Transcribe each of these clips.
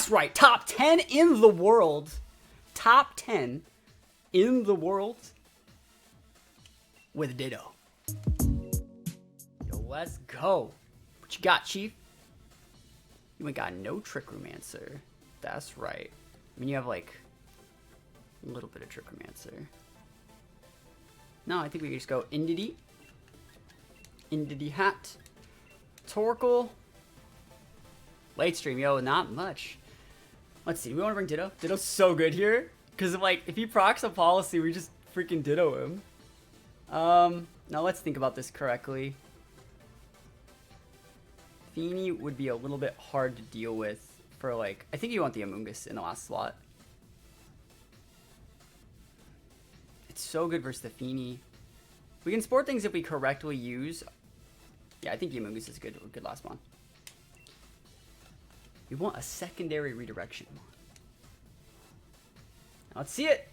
That's right, top 10 in the world. Top 10 in the world with Ditto. Yo, let's go. What you got, Chief? You ain't got no Trick Room answer. That's right. I mean, you have like a little bit of Trick Room answer. No, I think we can just go Indity. Indity Hat. Torkoal. Late stream, yo, not much. Let's see, we want to bring Ditto. Ditto's so good here. Because, like, if he procs a policy, we just freaking Ditto him. Now let's think about this correctly. Feeny would be a little bit hard to deal with for, like, I think you want the Amoonguss in the last slot. It's so good versus the Feeny. We can sport things if we correctly use. Yeah, I think the Amoonguss is good last spawn. We want a secondary redirection. Now let's see it.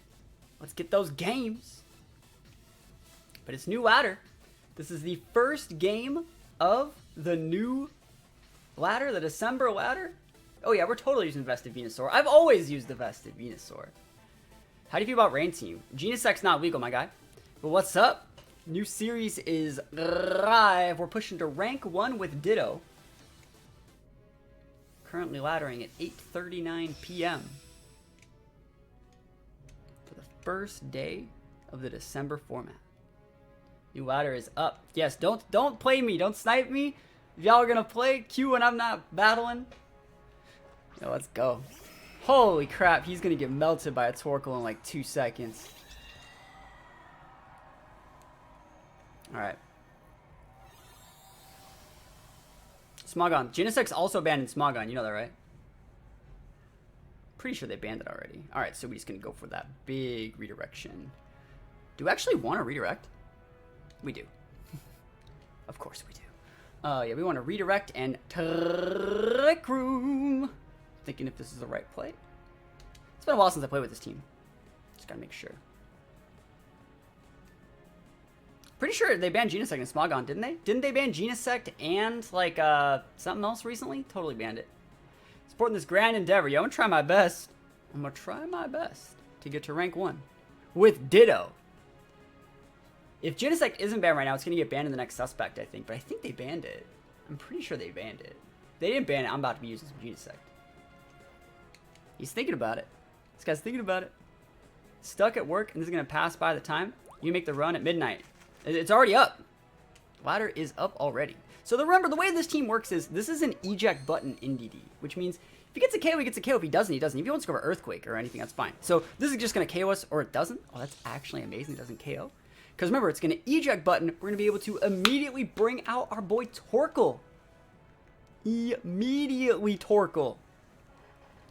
Let's get those games. But it's new ladder. This is the first game of the new ladder, the December ladder. Oh yeah, we're totally using Vested Venusaur. I've always used the Vested Venusaur. How do you feel about Rain Team? Genesec's not legal, my guy. But what's up? New series is live. We're pushing to rank 1 with Ditto. Currently laddering at 8:39 p.m. for the first day of the December format. New ladder is up. Yes, don't play me. Don't snipe me. If y'all are gonna play Q when I'm not battling. Yo, let's go. Holy crap, he's gonna get melted by a Torkoal in like 2 seconds. Alright. Smogon. Genesec's also banned in Smogon. You know that, right? Pretty sure they banned it already. Alright, so we're just gonna go for that big redirection. Do we actually want to redirect? We do. Of course we do. Yeah, we want to redirect and Trick Room. Thinking if this is the right play. It's been a while since I played with this team. Just gotta make sure. Pretty sure they banned Genesect and Smogon, didn't they? Didn't they ban Genesect and, like, something else recently? Totally banned it. Supporting this grand endeavor. Yo, I'm gonna try my best. I'm gonna try my best to get to rank 1 with Ditto. If Genesect isn't banned right now, it's gonna get banned in the next suspect, I think. But I think they banned it. I'm pretty sure they banned it. If they didn't ban it, I'm about to be using some Genesect. He's thinking about it. This guy's thinking about it. Stuck at work, and this is gonna pass by the time you make the run at midnight. It's already up. Ladder is up already. So remember, the way this team works is this is an eject button in DD, which means if he gets a KO, he gets a KO. If he doesn't, he doesn't. If he wants to go for Earthquake or anything, that's fine. So this is just going to KO us, or it doesn't. Oh, that's actually amazing. It doesn't KO. Because remember, it's going to eject button. We're going to be able to immediately bring out our boy Torkoal. Immediately Torkoal.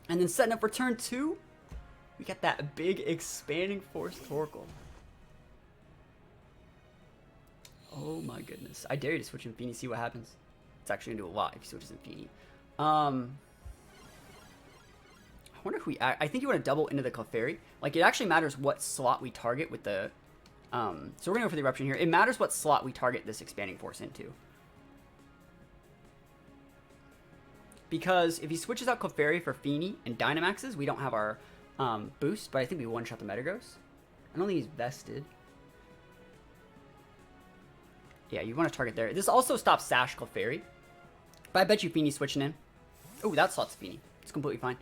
And then setting up for turn 2, we got that big expanding force Torkoal. Oh my goodness. I dare you to switch in Feeny, see what happens. It's actually going to do a lot if he switches in Feeny. I wonder if we... I think you want to double into the Clefairy. Like, it actually matters what slot we target with the... so we're going to go for the Eruption here. It matters what slot we target this Expanding Force into. Because if he switches out Clefairy for Feeny and Dynamaxes, we don't have our boost, but I think we one-shot the Metagross. I don't think he's vested. Yeah, you want to target there. This also stops Sash Clefairy. But I bet you Feeny's switching in. Oh, that slots Feeny. It's completely fine.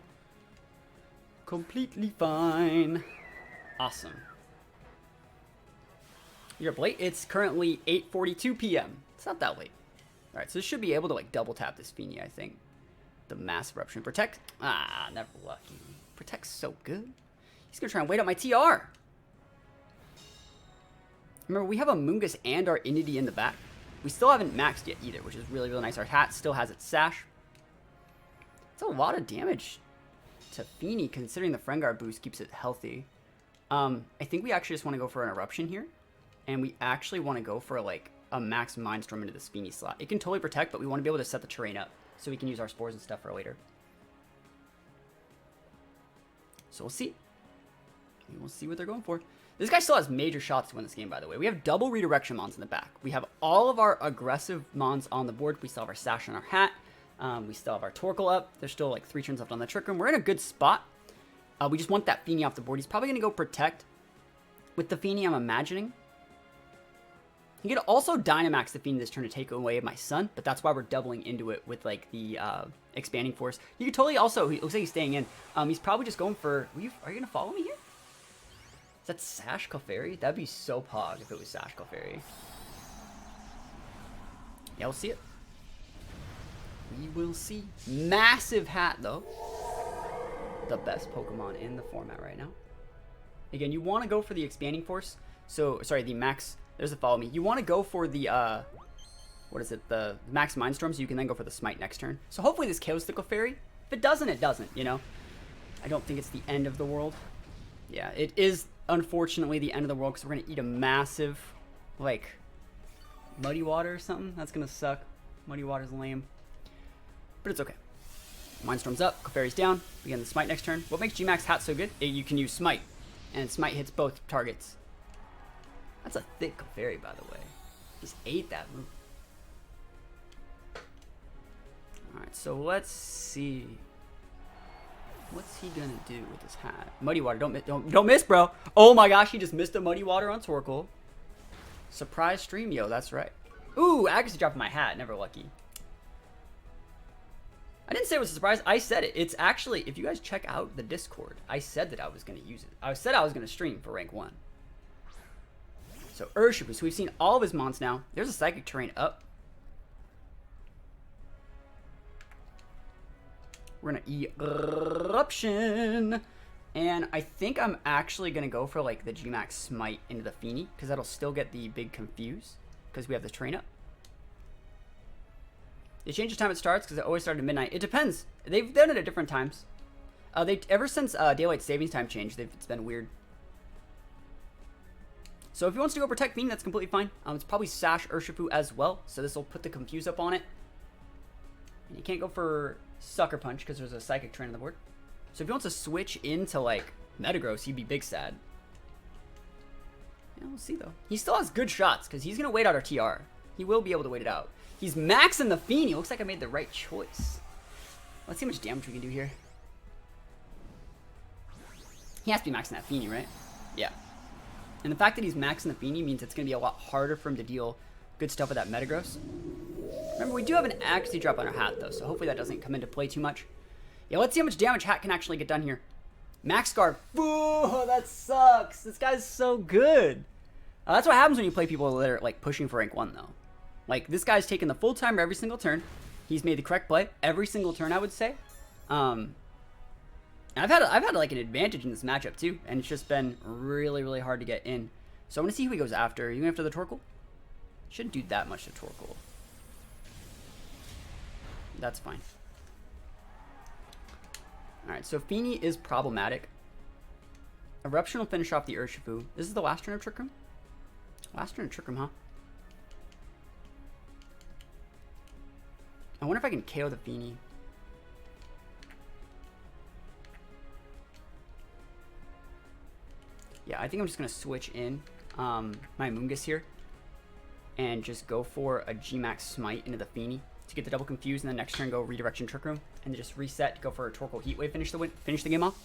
Completely fine. Awesome. You're up late. It's currently 8:42 p.m. It's not that late. Alright, so this should be able to, like, double tap this Feeny, I think. The Massive Eruption. Protect. Ah, never lucky. Protect's so good. He's going to try and wait out my TR. Remember, we have a Amoonguss and our Indity in the back. We still haven't maxed yet either, which is really, really nice. Our hat still has its Sash. It's a lot of damage to Feeny, considering the Frengar boost keeps it healthy. I think we actually just want to go for an Eruption here. And we actually want to go for, like, a max Mindstorm into this Feeny slot. It can totally protect, but we want to be able to set the terrain up so we can use our Spores and stuff for later. So we'll see. We'll see what they're going for. This guy still has major shots to win this game, by the way. We have double redirection mons in the back. We have all of our aggressive mons on the board. We still have our Sash and our hat. We still have our Torkoal up. There's still like 3 turns left on the Trick Room. We're in a good spot. We just want that Feeny off the board. He's probably going to go Protect with the Feeny, I'm imagining. He could also Dynamax the Feeny this turn to take away my Sun, but that's why we're doubling into it with like the Expanding Force. You could totally also, it looks like he's staying in. He's probably just going for, are you going to follow me here? Is that Sash Clefairy? That'd be so pog if it was Sash Clefairy. Yeah, we'll see it. We will see. Massive hat, though. The best Pokemon in the format right now. Again, you want to go for the Expanding Force. So, sorry, the Max. There's a follow me. You want to go for the, what is it? The Max Mindstorm, so you can then go for the Smite next turn. So hopefully this kills the Clefairy. If it doesn't, it doesn't, you know? I don't think it's the end of the world. Yeah, it is, unfortunately, the end of the world, because we're going to eat a massive, like, Muddy Water or something. That's going to suck. Muddy Water's lame. But it's okay. Mindstorm's up, Clefairy's down. Again, the Smite next turn. What makes G-Max Hat so good? You can use Smite, and Smite hits both targets. That's a thick Clefairy, by the way. Just ate that move. Alright, so let's see. What's he gonna do with this hat? Muddy Water, don't miss, bro. Oh my gosh, he just missed a Muddy Water on Torkoal. Surprise stream, yo, that's right. Ooh, accuracy drop in my hat, never lucky. I didn't say it was a surprise. I said it. It's actually, if you guys check out the Discord, I said that I was going to use it. I said I was going to stream for rank 1. So Urshifu. So we've seen all of his mons now. There's a Psychic Terrain up. We're going to Eruption. And I think I'm actually going to go for like the G-Max Smite into the Feeny, because that'll still get the big Confuse, because we have the terrain up. They changed the time it starts because it always started at midnight. It depends. They've done it at different times. Ever since daylight savings time changed, it's been weird. So if he wants to go Protect Feeny, that's completely fine. It's probably Sash Urshifu as well, so this will put the Confuse up on it. And you can't go for Sucker Punch because there's a Psychic Terrain on the board. So if he wants to switch into like Metagross, he'd be big sad. Yeah, we'll see though. He still has good shots because he's gonna wait out our TR. He will be able to wait it out. He's maxing the Feeny. Looks like I made the right choice. Let's see how much damage we can do here. He has to be maxing that Feeny, right? Yeah. And the fact that he's maxing the Feeny means it's going to be a lot harder for him to deal good stuff with that Metagross. Remember, we do have an accuracy drop on our hat, though, so hopefully that doesn't come into play too much. Yeah, let's see how much damage Hat can actually get done here. Max Guard. Ooh, that sucks. This guy's so good. That's what happens when you play people that are, like, pushing for rank 1, though. Like, this guy's taken the full timer every single turn. He's made the correct play every single turn, I would say. And I've had like an advantage in this matchup too, and it's just been really, really hard to get in. So I want to see who he goes after. Are you going after the Torkoal? Shouldn't do that much to Torkoal. That's fine. Alright, so Feeny is problematic. Eruption will finish off the Urshifu. This is the last turn of Trick Room? Last turn of Trick Room, huh? I wonder if I can KO the Feeny. Yeah, I think I'm just going to switch in my Mungus here and just go for a G-Max Smite into the Feeny to get the double Confuse, and then next turn go Redirection Trick Room and then just reset, go for a Torkoal Heat Wave, finish the game off.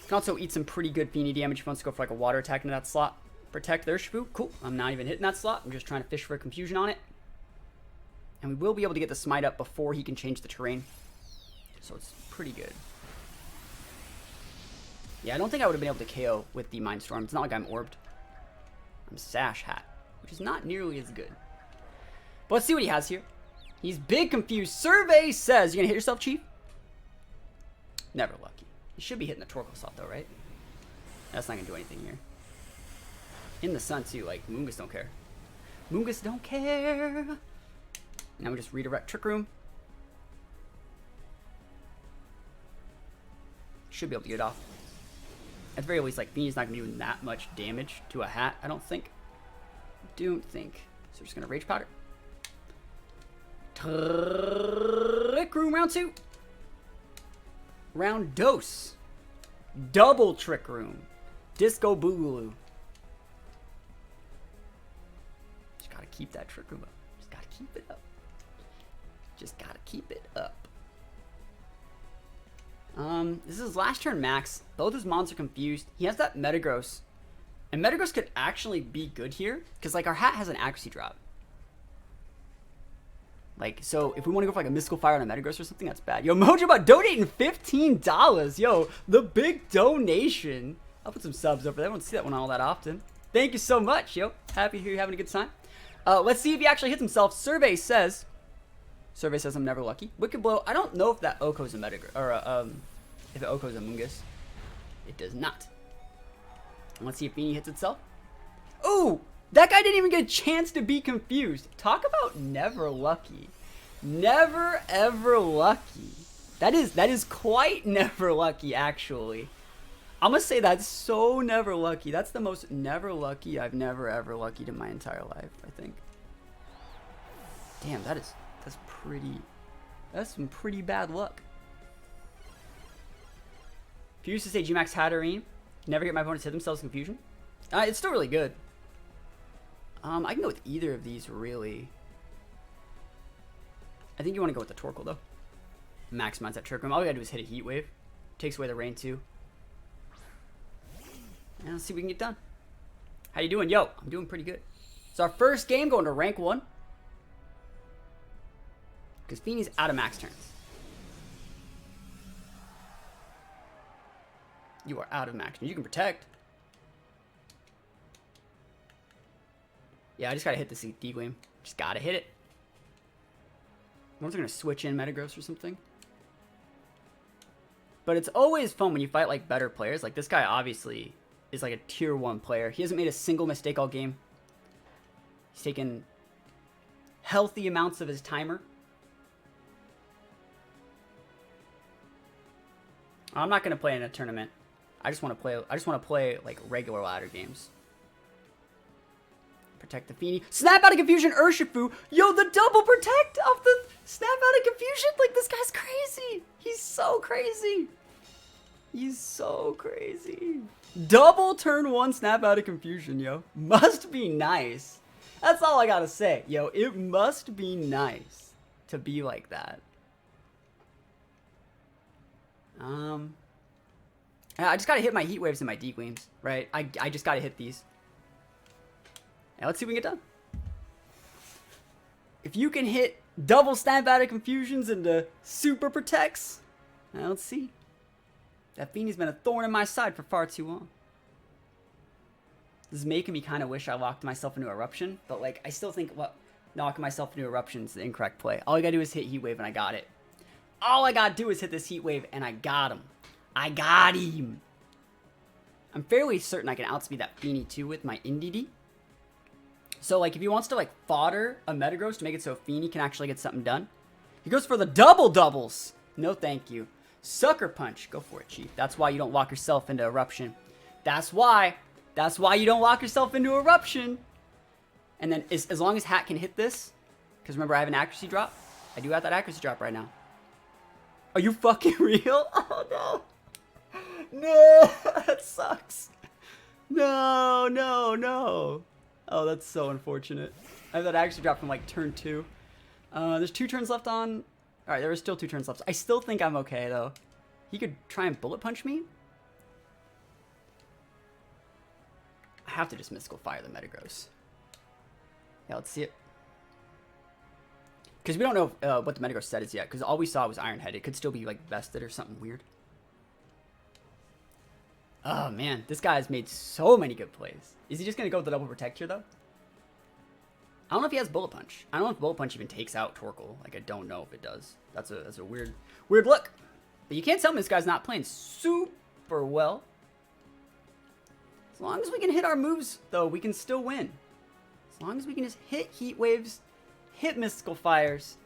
Can also eat some pretty good Feeny damage if he wants to go for like a water attack into that slot. Protect their Urshifu. Cool. I'm not even hitting that slot. I'm just trying to fish for a confusion on it. And we will be able to get the Smite up before he can change the terrain. So it's pretty good. Yeah, I don't think I would have been able to KO with the Mindstorm. It's not like I'm orbed. I'm Sash Hat, which is not nearly as good. But let's see what he has here. He's big confused. Survey says, you gonna hit yourself, Chief? Never lucky. You should be hitting the Torkoal slot though, right? That's not gonna do anything here. In the sun too, like Mungus don't care. Mungus don't care. Now we just redirect Trick Room. Should be able to get it off. At the very least, like Feeny's not gonna be doing that much damage to a hat, I don't think. Don't think. So we're just gonna Rage Powder. Trick Room round 2. Round dose. Double Trick Room. Disco Boogaloo. Just gotta keep that Trick Room up. Just gotta keep it up. Just gotta keep it up. This is his last turn max. Both his mons are confused. He has that Metagross. And Metagross could actually be good here. Because, like, our hat has an accuracy drop. Like, so if we want to go for, like, a Mystical Fire on a Metagross or something, that's bad. Yo, Mojo about donating $15. Yo, the big donation. I'll put some subs over there. I don't see that one all that often. Thank you so much, yo. Happy to hear you're having a good time. Let's see if he actually hits himself. Survey says I'm never lucky. Wicked Blow. I don't know if that Oko's a Metagross, or if it Oko's a Mungus. It does not. Let's see if Beanie hits itself. Ooh, that guy didn't even get a chance to be confused. Talk about never lucky. Never ever lucky. That is quite never lucky, actually. I'm gonna say that's so never lucky. That's the most never lucky I've never ever luckied in my entire life, I think. Damn, that's some pretty bad luck. If you used to say Gmax Hatterene, never get my opponents hit themselves in confusion. It's still really good. I can go with either of these, really. I think you want to go with the Torkoal, though. Maximize that Trick Room. All we gotta do is hit a Heat Wave. Takes away the rain, too. And let's see if we can get done. How you doing? Yo, I'm doing pretty good. It's our first game going to rank 1. Because Feeney's out of max turns. You are out of max turns. You can protect. Yeah, I just gotta hit this D-Gleam. Just gotta hit it. I wonder if they're gonna switch in Metagross or something. But it's always fun when you fight like better players. Like this guy obviously is like a tier 1 player. He hasn't made a single mistake all game. He's taken healthy amounts of his timer. I'm not gonna play in a tournament. I just want to play like regular ladder games. Protect the Feeny. Snap out of confusion, Urshifu. Yo, the double protect off the snap out of confusion. Like, this guy's crazy. He's so crazy. He's so crazy. Double turn 1 snap out of confusion, yo. Must be nice. That's all I gotta say. Yo, it must be nice to be like that. I just gotta hit my Heat Waves and my D-Gleams, right? I just gotta hit these. Now let's see if we can get done. If you can hit double snap out of confusions into super protects, now let's see. That Feeney's been a thorn in my side for far too long. This is making me kind of wish I locked myself into Eruption, but like I still think knocking myself into Eruption is the incorrect play. All I gotta do is hit Heat Wave and I got it. All I gotta do is hit this Heat Wave and I got him. I got him. I'm fairly certain I can outspeed that Feeney too with my NDD. So, like, if he wants to, like, fodder a Metagross to make it so Feeney can actually get something done, he goes for the doubles. No, thank you. Sucker Punch. Go for it, Chief. That's why you don't lock yourself into Eruption. That's why you don't lock yourself into Eruption. And then, as long as Hat can hit this, because remember, I have an accuracy drop. I do have that accuracy drop right now. Are you fucking real? Oh, no. No, that sucks. No. Oh, that's so unfortunate. I have that actually dropped from like turn 2. There's 2 turns left on. Alright, there are still 2 turns left. I still think I'm okay though. He could try and bullet punch me. I have to just Mystical Fire the Metagross. Yeah, let's see it. Because we don't know what the Metagross set is yet. Because all we saw was Iron Head. It could still be like vested or something weird. Oh man, this guy has made so many good plays. Is he just going to go with the double protect here though? I don't know if he has Bullet Punch. I don't know if Bullet Punch even takes out Torkoal. Like, I don't know if it does. That's a weird look. But you can't tell me this guy's not playing super well. As long as we can hit our moves though, we can still win. As long as we can just hit Heat Waves, hit Mystical Fires,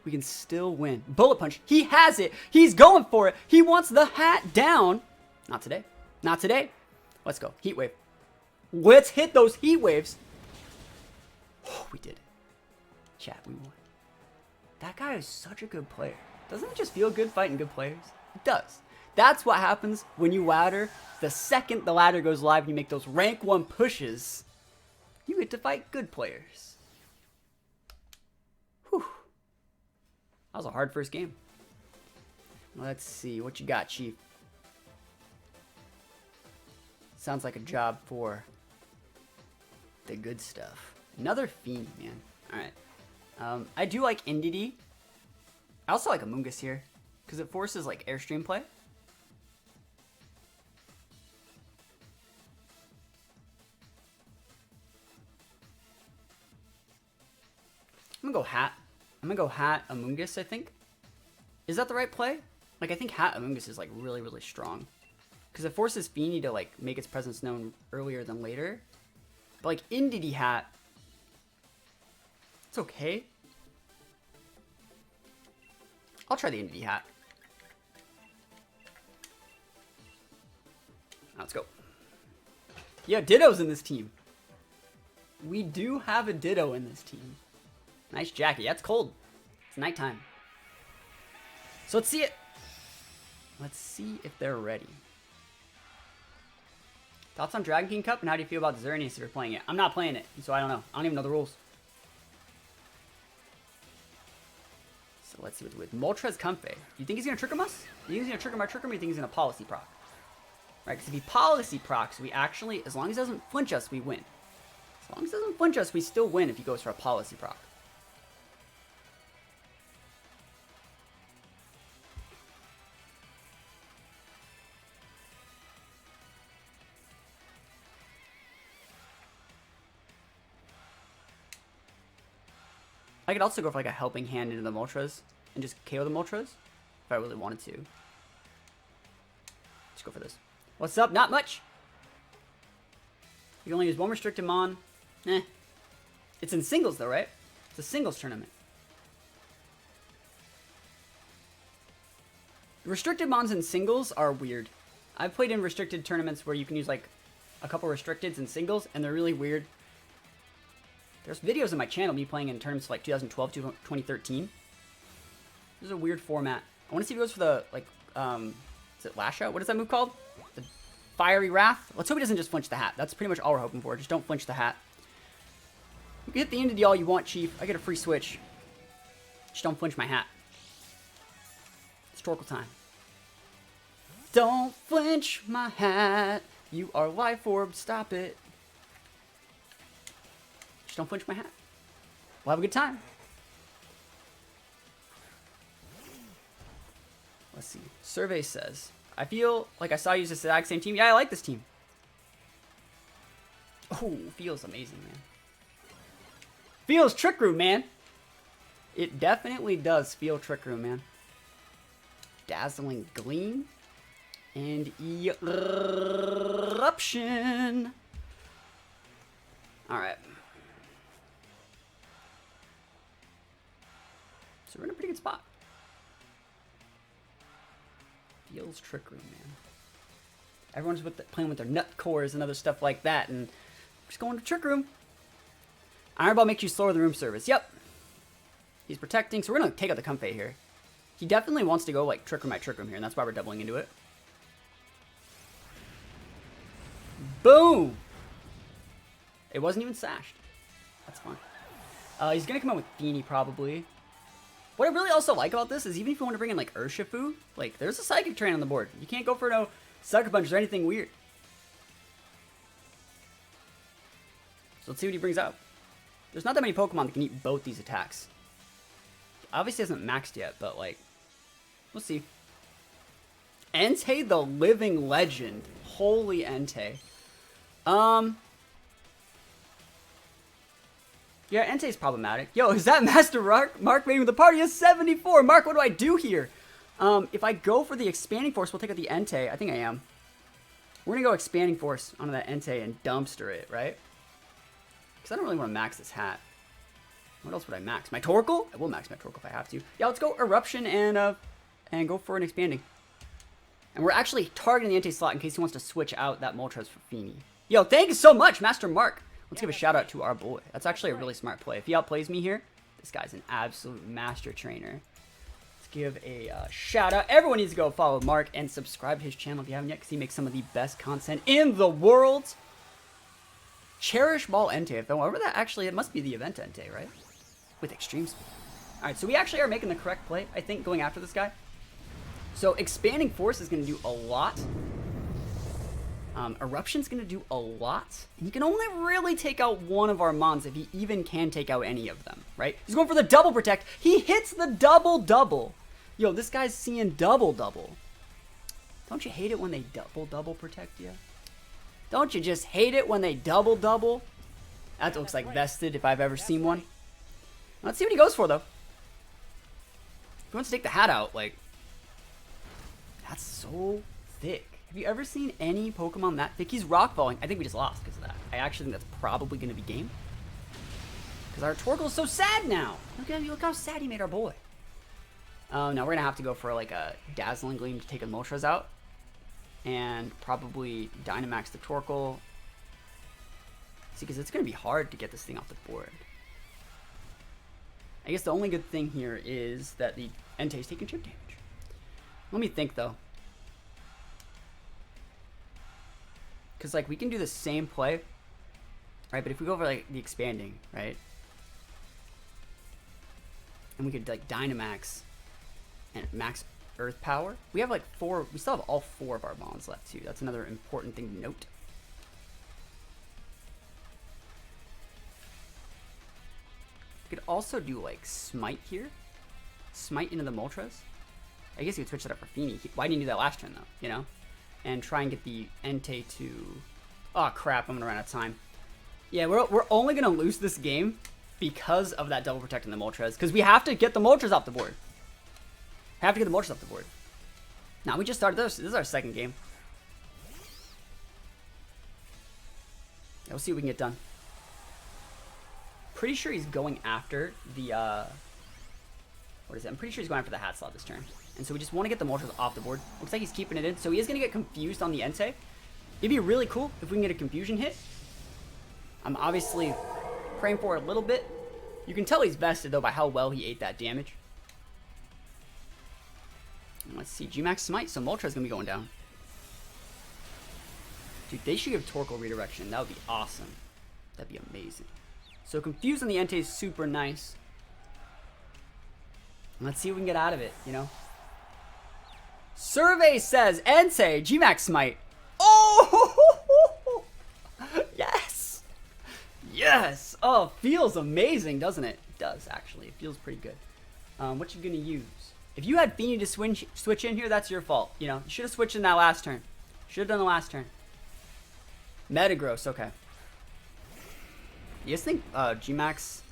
we can still win. Bullet Punch, he has it. He's going for it. He wants the hat down. Not today. Not today. Let's go. Heat Wave. Let's hit those Heat Waves. Oh, we did it. Chat, we won. That guy is such a good player. Doesn't it just feel good fighting good players? It does. That's what happens when you ladder. The second the ladder goes live and you make those rank 1 pushes, you get to fight good players. That was a hard first game. Let's see. What you got, Chief? Sounds like a job for the good stuff. Another Fiend, man. Alright. I do like Indity. I also like Amoongus here, because it forces like Airstream play. I'm gonna go Hat. I'm gonna go Hat Amoongus, I think. Is that the right play? Like, I think Hat Amoongus is like really, really strong. Because it forces Feeny to like make its presence known earlier than later. But like Indity Hat, it's okay. I'll try the Indity Hat. Let's go. Yeah, Ditto's in this team. We do have a Ditto in this team. Nice jacket. Yeah, it's cold. It's nighttime. So let's see it. Let's see if they're ready. Thoughts on Dragon King Cup and how do you feel about Xerneas if you're playing it? I'm not playing it, so I don't know. I don't even know the rules. So let's see what's with Moltres Comfey. Do you think he's going to trick him us? Do you think he's going to trick him or do you think he's going to policy proc? Right, because if he policy procs, we actually, as long as he doesn't flinch us, we win. As long as he doesn't flinch us, we still win if he goes for a policy proc. I could also go for like a helping hand into the Moltres and just KO the Moltres if I really wanted to. Let's go for this. What's up? Not much. You can only use one restricted mon. Eh. It's in singles though, right? It's a singles tournament. Restricted mons in singles are weird. I've played in restricted tournaments where you can use like a couple restricteds in singles and they're really weird. There's videos on my channel me playing in tournaments like 2012 to 2013. This is a weird format. I want to see if he goes for the, like, is it Lash Out? What is that move called? The Fiery Wrath? Let's hope he doesn't just flinch the hat. That's pretty much all we're hoping for. Just don't flinch the hat. You can hit the Indity all you want, Chief. I get a free switch. Just don't flinch my hat. Historical time. Don't flinch my hat. You are Life Orb. Stop it. Just don't flinch my hat. We'll have a good time. Let's see. Survey says, I feel like I saw you use this exact same team. Yeah, I like this team. Oh, feels amazing, man. Feels Trick Room, man. It definitely does feel Trick Room, man. Dazzling Gleam. And Eruption. Alright. So we're in a pretty good spot. Feels Trick Room, man. Everyone's playing with their nut cores and other stuff like that, and we're just going to Trick Room. Iron Ball makes you slower than room service. Yep. He's protecting, so we're going to take out the Comfey here. He definitely wants to go, like, Trick Room here, and that's why we're doubling into it. Boom! It wasn't even sashed. That's fine. He's going to come out with Feeny, probably. What I really also like about this is even if you want to bring in, like, Urshifu, like, there's a Psychic Train on the board. You can't go for no Sucker Punches or anything weird. So let's see what he brings out. There's not that many Pokemon that can eat both these attacks. Obviously hasn't maxed yet, but, like, we'll see. Entei the Living Legend. Holy Entei. Yeah, Entei's problematic. Yo, is that Master Mark made with the party is 74? Mark, what do I do here? If I go for the Expanding Force, we'll take out the Entei. I think I am. We're going to go Expanding Force onto that Entei and dumpster it, right? Because I don't really want to max this hat. What else would I max? My Torkoal? I will max my Torkoal if I have to. Yeah, let's go Eruption and go for an Expanding. And we're actually targeting the Entei slot in case he wants to switch out that Moltres for Feeny. Yo, thank you so much, Master Mark. Let's give a shout out to our boy. That's actually a really smart play. If he outplays me here, this guy's an absolute master trainer. Let's give a shout out. Everyone needs to go follow Mark and subscribe to his channel if you haven't yet, because he makes some of the best content in the world. Cherish Ball Entei. However that actually, it must be the event Entei, right? With Extreme Speed. Alright, so we actually are making the correct play, I think, going after this guy. So expanding force is going to do a lot. Eruption's going to do a lot. And he can only really take out one of our mons if he even can take out any of them, right? He's going for the double protect. He hits the double. Yo, this guy's seeing double. Don't you hate it when they double protect you? Don't you just hate it when they double? That looks like vested if I've ever seen one. Let's see what he goes for, though. If he wants to take the hat out, like... That's so thick. Have you ever seen any Pokemon that thick? He's rock falling. I think we just lost because of that. I actually think that's probably going to be game. Because our Torkoal's so sad now. Look how sad he made our boy. Now we're going to have to go for like a Dazzling Gleam to take Moltres out. And probably Dynamax the Torkoal. See, because it's going to be hard to get this thing off the board. I guess the only good thing here is that the Entei's taking chip damage. Let me think, though. Because, like, we can do the same play, right? But if we go for, like, the expanding, right? And we could, like, Dynamax and max Earth Power. We have, like, we still have all 4 of our bonds left, too. That's another important thing to note. We could also do, like, Smite here. Smite into the Moltres. I guess you could switch that up for Feeny. Why didn't you do that last turn, though? You know? And try and get the Entei to... Oh, crap. I'm going to run out of time. Yeah, we're only going to lose this game because of that double protect in the Moltres. Because we have to get the Moltres off the board. Have to get the Moltres off the board. Now, we just started this. This is our second game. Yeah, we'll see what we can get done. Pretty sure he's going after the... What is it? I'm pretty sure he's going after the hat slot this turn. And so we just want to get the Moltres off the board. Looks like he's keeping it in. So he is going to get confused on the Entei. It'd be really cool if we can get a confusion hit. I'm obviously praying for it a little bit. You can tell he's vested, though, by how well he ate that damage. And let's see. G-Max Smite. So Moltres going to be going down. Dude, they should give Torkoal redirection. That would be awesome. That'd be amazing. So confused on the Entei is super nice. Let's see what we can get out of it, you know? Survey says Entei, G-Max Smite. Oh! Yes! Yes! Oh, feels amazing, doesn't it? It does, actually. It feels pretty good. What you gonna use? If you had Feeny to switch in here, that's your fault. You know, you should have switched in that last turn. Should have done the last turn. Metagross, okay. You guys think G-Max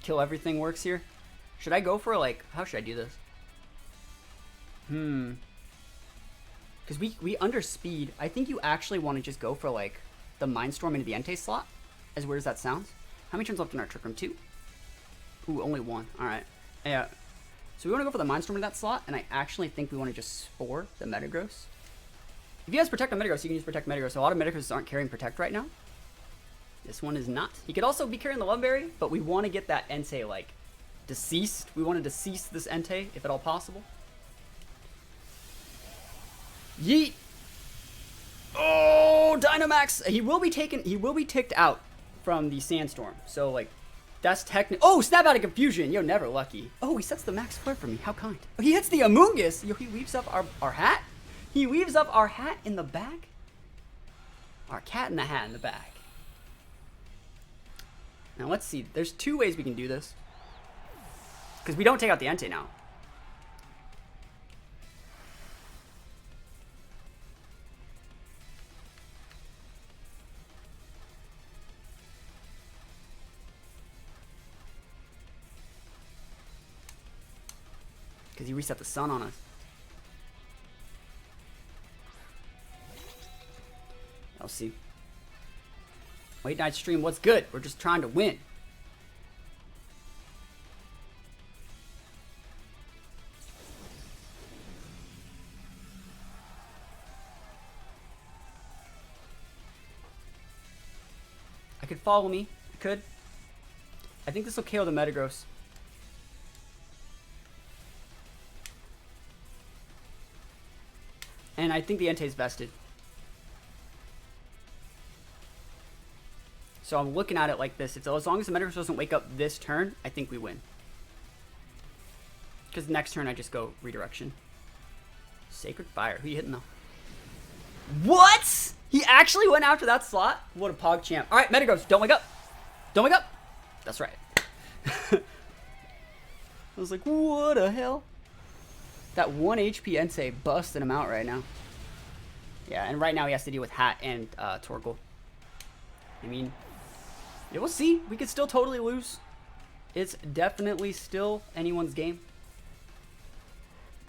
kill everything works here? Should I go for, like, how should I do this? Because we underspeed. I think you actually want to just go for, like, the Mindstorm into the Entei slot. As weird as that sounds. How many turns left in our Trick Room? 2? Ooh, only 1. Alright. Yeah. So we want to go for the Mindstorm into that slot, and I actually think we want to just Spore the Metagross. If you guys Protect on Metagross, you can use Protect Metagross. A lot of Metagrosses aren't carrying Protect right now. This one is not. He could also be carrying the Love Berry, but we want to get that Entei, like, deceased. We want to decease this Entei, if at all possible. Yeet! Oh, Dynamax! He will be ticked out from the Sandstorm. So, like, that's technically... Oh, Snap Out of Confusion! Yo, never lucky. Oh, he sets the max square for me. How kind. Oh, he hits the Amoonguss! Yo, he weaves up our hat? He weaves up our hat in the back? Our cat in the hat in the back. Now, let's see. There's 2 ways we can do this. Because we don't take out the Entei now. Because he reset the sun on us. I'll see. Late night stream, what's good? We're just trying to win. I could follow me. I could. I think this will KO the Metagross. And I think the Entei's vested. So I'm looking at it like this. If as long as the Metagross doesn't wake up this turn, I think we win. Because next turn I just go redirection. Sacred Fire. Who you hitting though? What? He actually went after that slot? What a PogChamp. Alright, Metagross, don't wake up. Don't wake up. That's right. I was like, what the hell? That 1 HP Entei busting him out right now. Yeah, and right now he has to deal with Hat and Torkoal. I mean, yeah, we'll see. We could still totally lose. It's definitely still anyone's game.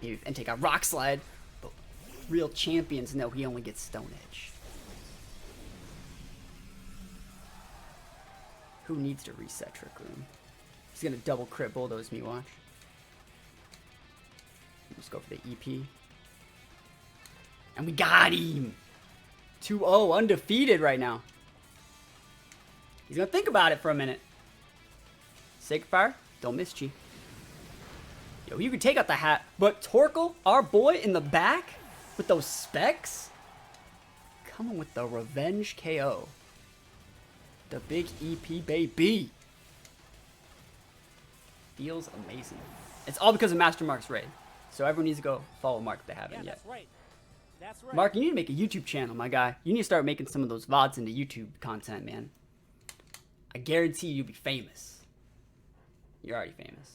Maybe if Entei got Rock Slide, but real champions know he only gets Stone Edge. Who needs to reset Trick Room? He's gonna double crit bulldoze me, watch. Let's go for the EP. And we got him! 2-0, undefeated right now. He's gonna think about it for a minute. Sacred Fire, don't miss Chi. Yo, you can take out the Hat, but Torkoal, our boy in the back, with those specs, coming with the revenge KO. The big EP baby. Feels amazing. It's all because of Master Mark's raid. So everyone needs to go follow Mark if they haven't yet. That's right. That's right. Mark, you need to make a YouTube channel, my guy. You need to start making some of those VODs into YouTube content, man. I guarantee you'll be famous. You're already famous.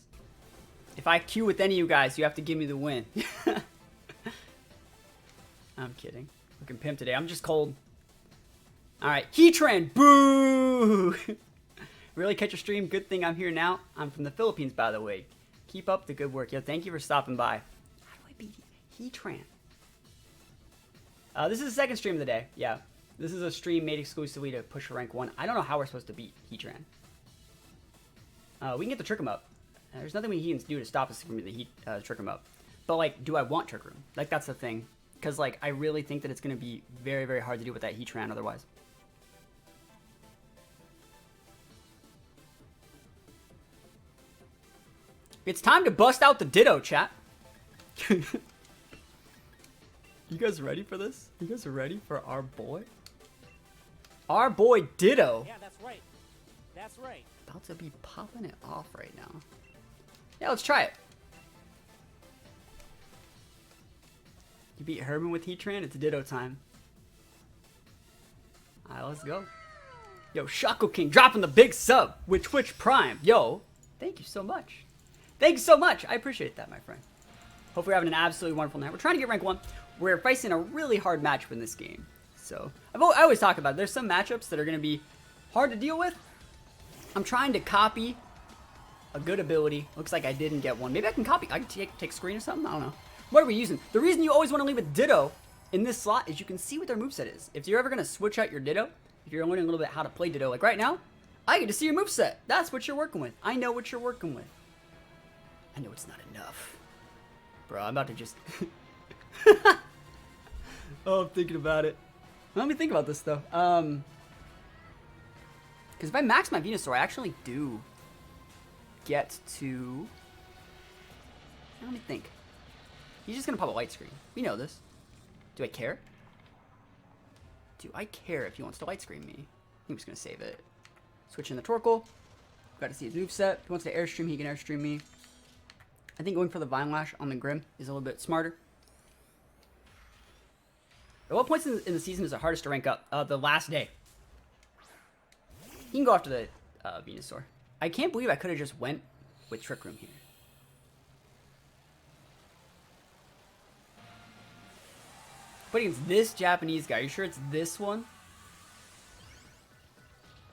If I queue with any of you guys, you have to give me the win. I'm kidding. Looking pimp today. I'm just cold. Alright, Heatran. Boo! Really catch a stream? Good thing I'm here now. I'm from the Philippines, by the way. Keep up the good work. Yo, thank you for stopping by. How do I beat Heatran? This is the second stream of the day. Yeah. This is a stream made exclusively to push for rank 1. I don't know how we're supposed to beat Heatran. We can get the Trick 'em Up. There's nothing we can do to stop us from the Trick 'em Up. But, like, do I want Trick Room? Like, that's the thing. Because, like, I really think that it's going to be very, very hard to do with that Heatran otherwise. It's time to bust out the Ditto, chat. You guys ready for this? You guys are ready for our boy? Our boy Ditto. Yeah, that's right. That's right. About to be popping it off right now. Yeah, let's try it. You beat Herman with Heatran? It's Ditto time. Alright, let's go. Yo, Shaco King dropping the big sub with Twitch Prime. Yo, thank you so much. Thank you so much. I appreciate that, my friend. Hope we're having an absolutely wonderful night. We're trying to get rank 1. We're facing a really hard matchup in this game. So, I always talk about it. There's some matchups that are going to be hard to deal with. I'm trying to copy a good ability. Looks like I didn't get one. Maybe I can copy. I can take screen or something. I don't know. What are we using? The reason you always want to leave a Ditto in this slot is you can see what their moveset is. If you're ever going to switch out your Ditto, if you're learning a little bit how to play Ditto, like right now, I get to see your moveset. That's what you're working with. I know what you're working with. I know it's not enough. Bro, I'm about to just... Oh, I'm thinking about it. Let me think about this, though. Because if I max my Venusaur, I actually do get to... Let me think. He's just going to pop a light screen. We know this. Do I care? Do I care if he wants to light screen me? I'm just going to save it. Switch in the Torkoal. Got to see his moveset. If he wants to airstream, he can airstream me. I think going for the Vine Lash on the Grim is a little bit smarter. At what points in the season is it hardest to rank up? The last day. You can go after the Venusaur. I can't believe I could have just went with Trick Room here. But against this Japanese guy, are you sure it's this one?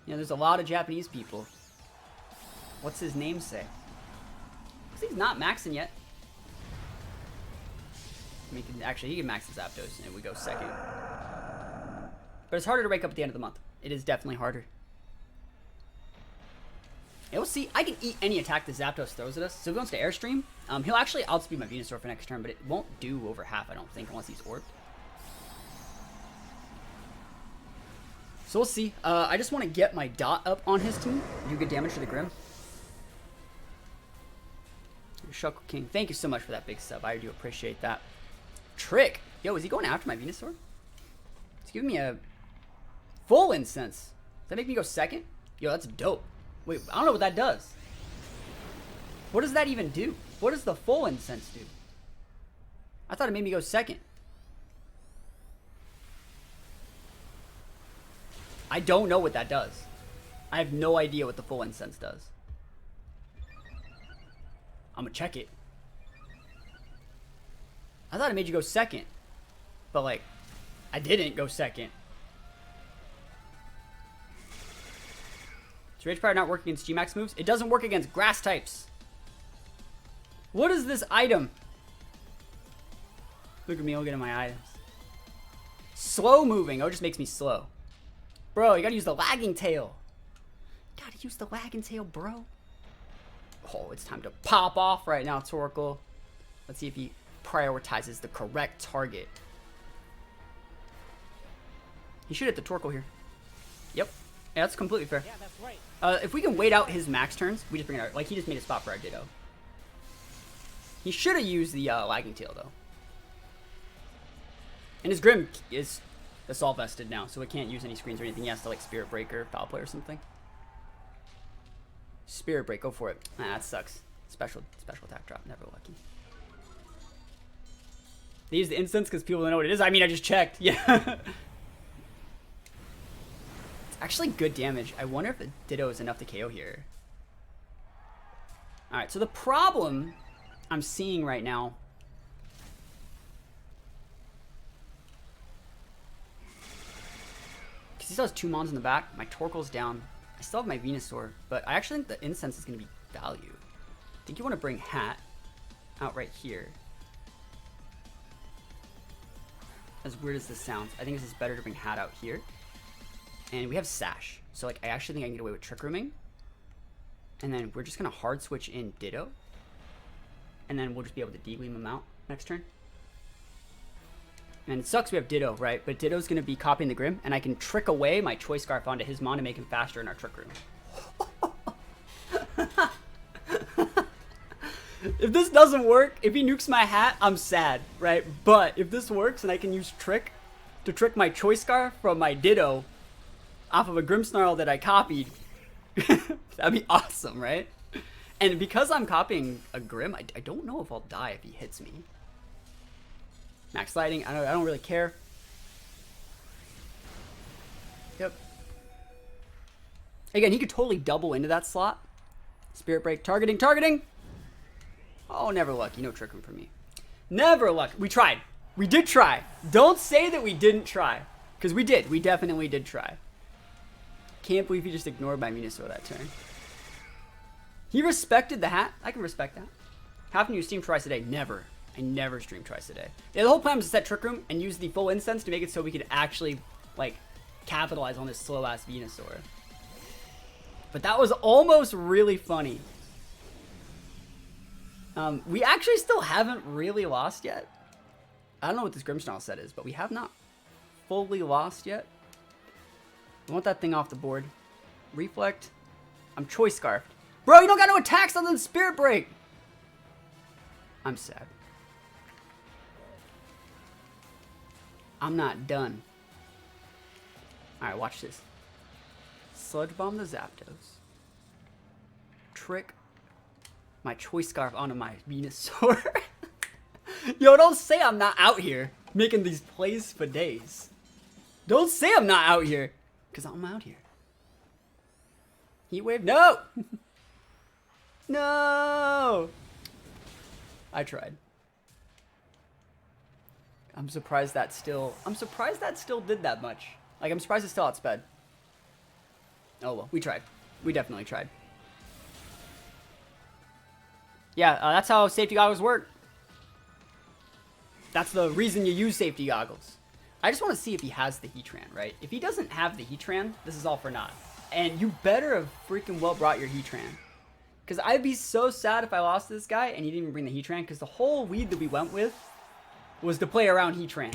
You know, there's a lot of Japanese people. What's his name say? He's not maxing yet. I mean, actually, he can max his Zapdos, and we go second. But it's harder to rank up at the end of the month. It is definitely harder. And we'll see. I can eat any attack the Zapdos throws at us. So if he wants to Airstream, he'll actually outspeed my Venusaur for next turn, but it won't do over half, I don't think, unless he's orbed. So we'll see. I just want to get my dot up on his team. Do good damage to the Grim. Shuckle King, thank you so much for that big sub. I do appreciate that. Trick. Yo, is he going after my Venusaur? He's giving me a full incense. that make me go second? Yo, that's dope. Wait, I don't know what that does. What does that even do? What does the full incense do? I thought it made me go second. I don't know what that does. I have no idea what the full incense does. I'm gonna check it. I thought it made you go second. But like, I didn't go second. Is Rage Power not work against Gmax moves? It doesn't work against grass types. What is this item? Look at me looking at my items. Slow moving. Oh, it just makes me slow. Bro, you gotta use the lagging tail. Gotta use the lagging tail, bro. Oh, it's time to pop off right now, Torkoal. Let's see if he prioritizes the correct target. He should hit the Torkoal here. Yep. Yeah, that's completely fair. Yeah, that's right. If we can wait out his max turns, we just bring it out. Like, he just made a spot for our Ditto. He should have used the lagging tail, though. And his Grim is assault vested now, so it can't use any screens or anything. He has to, like, Spirit Break or Foul Play or something. Spirit Break, go for it. Nah, that sucks. Special attack drop, never lucky. They use the instance because people don't know what it is. I mean, I just checked. Yeah. It's actually good damage. I wonder if the Ditto is enough to KO here. Alright, so the problem I'm seeing right now. Because he still has 2 Mons in the back. My Torkoal's down. I still have my Venusaur, but I actually think the incense is going to be value. I think you want to bring Hat out right here. As weird as this sounds, I think this is better to bring Hat out here. And we have Sash. So like, I actually think I can get away with Trick Rooming. And then we're just going to hard switch in Ditto. And then we'll just be able to D-Gleam him out next turn. And it sucks we have Ditto, right? But Ditto's going to be copying the Grim, and I can trick away my Choice Scarf onto his Mon to make him faster in our Trick Room. If this doesn't work, if he nukes my Hat, I'm sad, right? But if this works and I can use Trick to trick my Choice Scarf from my Ditto off of a Grimmsnarl that I copied, that'd be awesome, right? And because I'm copying a Grim, I don't know if I'll die if he hits me. Max Lighting, I don't really care. Yep. Again, he could totally double into that slot. Spirit Break, targeting! Oh, never lucky, no Trick Room for me. Never lucky. We tried. We did try. Don't say that we didn't try. Because we did. We definitely did try. Can't believe he just ignored my Venusaur that turn. He respected the Hat. I can respect that. Haven't you stream twice a day? Never. I never stream twice a day. Yeah, the whole plan was to set Trick Room and use the full incense to make it so we could actually, like, capitalize on this slow-ass Venusaur. But that was almost really funny. We actually still haven't really lost yet. I don't know what this Grimmsnarl set is, but we have not fully lost yet. I want that thing off the board. Reflect. I'm Choice Scarfed. Bro, you don't got no attacks other than Spirit Break. I'm sad. I'm not done. Alright, watch this. Sludge Bomb the Zapdos. Trick my Choice Scarf onto my Venusaur. Yo, don't say I'm not out here making these plays for days. Don't say I'm not out here. Because I'm out here. Heat Wave? No! No! I tried. I'm surprised that still did that much. Like, I'm surprised it still outsped. Oh well, we tried. We definitely tried. Yeah, that's how safety goggles work. That's the reason you use safety goggles. I just want to see if he has the Heatran, right? If he doesn't have the Heatran, this is all for naught. And you better have freaking well brought your Heatran. Because I'd be so sad if I lost this guy and he didn't even bring the Heatran, because the whole weed that we went with was to play around Heatran.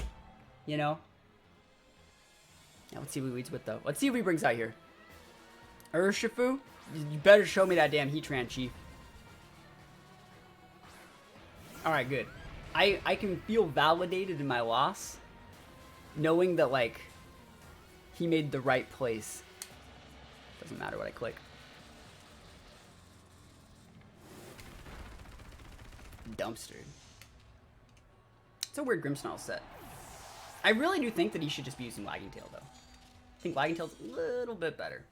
You know? Yeah, let's see what he leads with, though. Let's see what he brings out here. Urshifu? You better show me that damn Heatran, Chief. Alright, good. I can feel validated in my loss, knowing that, like, he made the right place Doesn't matter what I click. Dumpstered. It's a weird Grimmsnarl set. I really do think that he should just be using Lagging Tail, though. I think Lagging Tail's a little bit better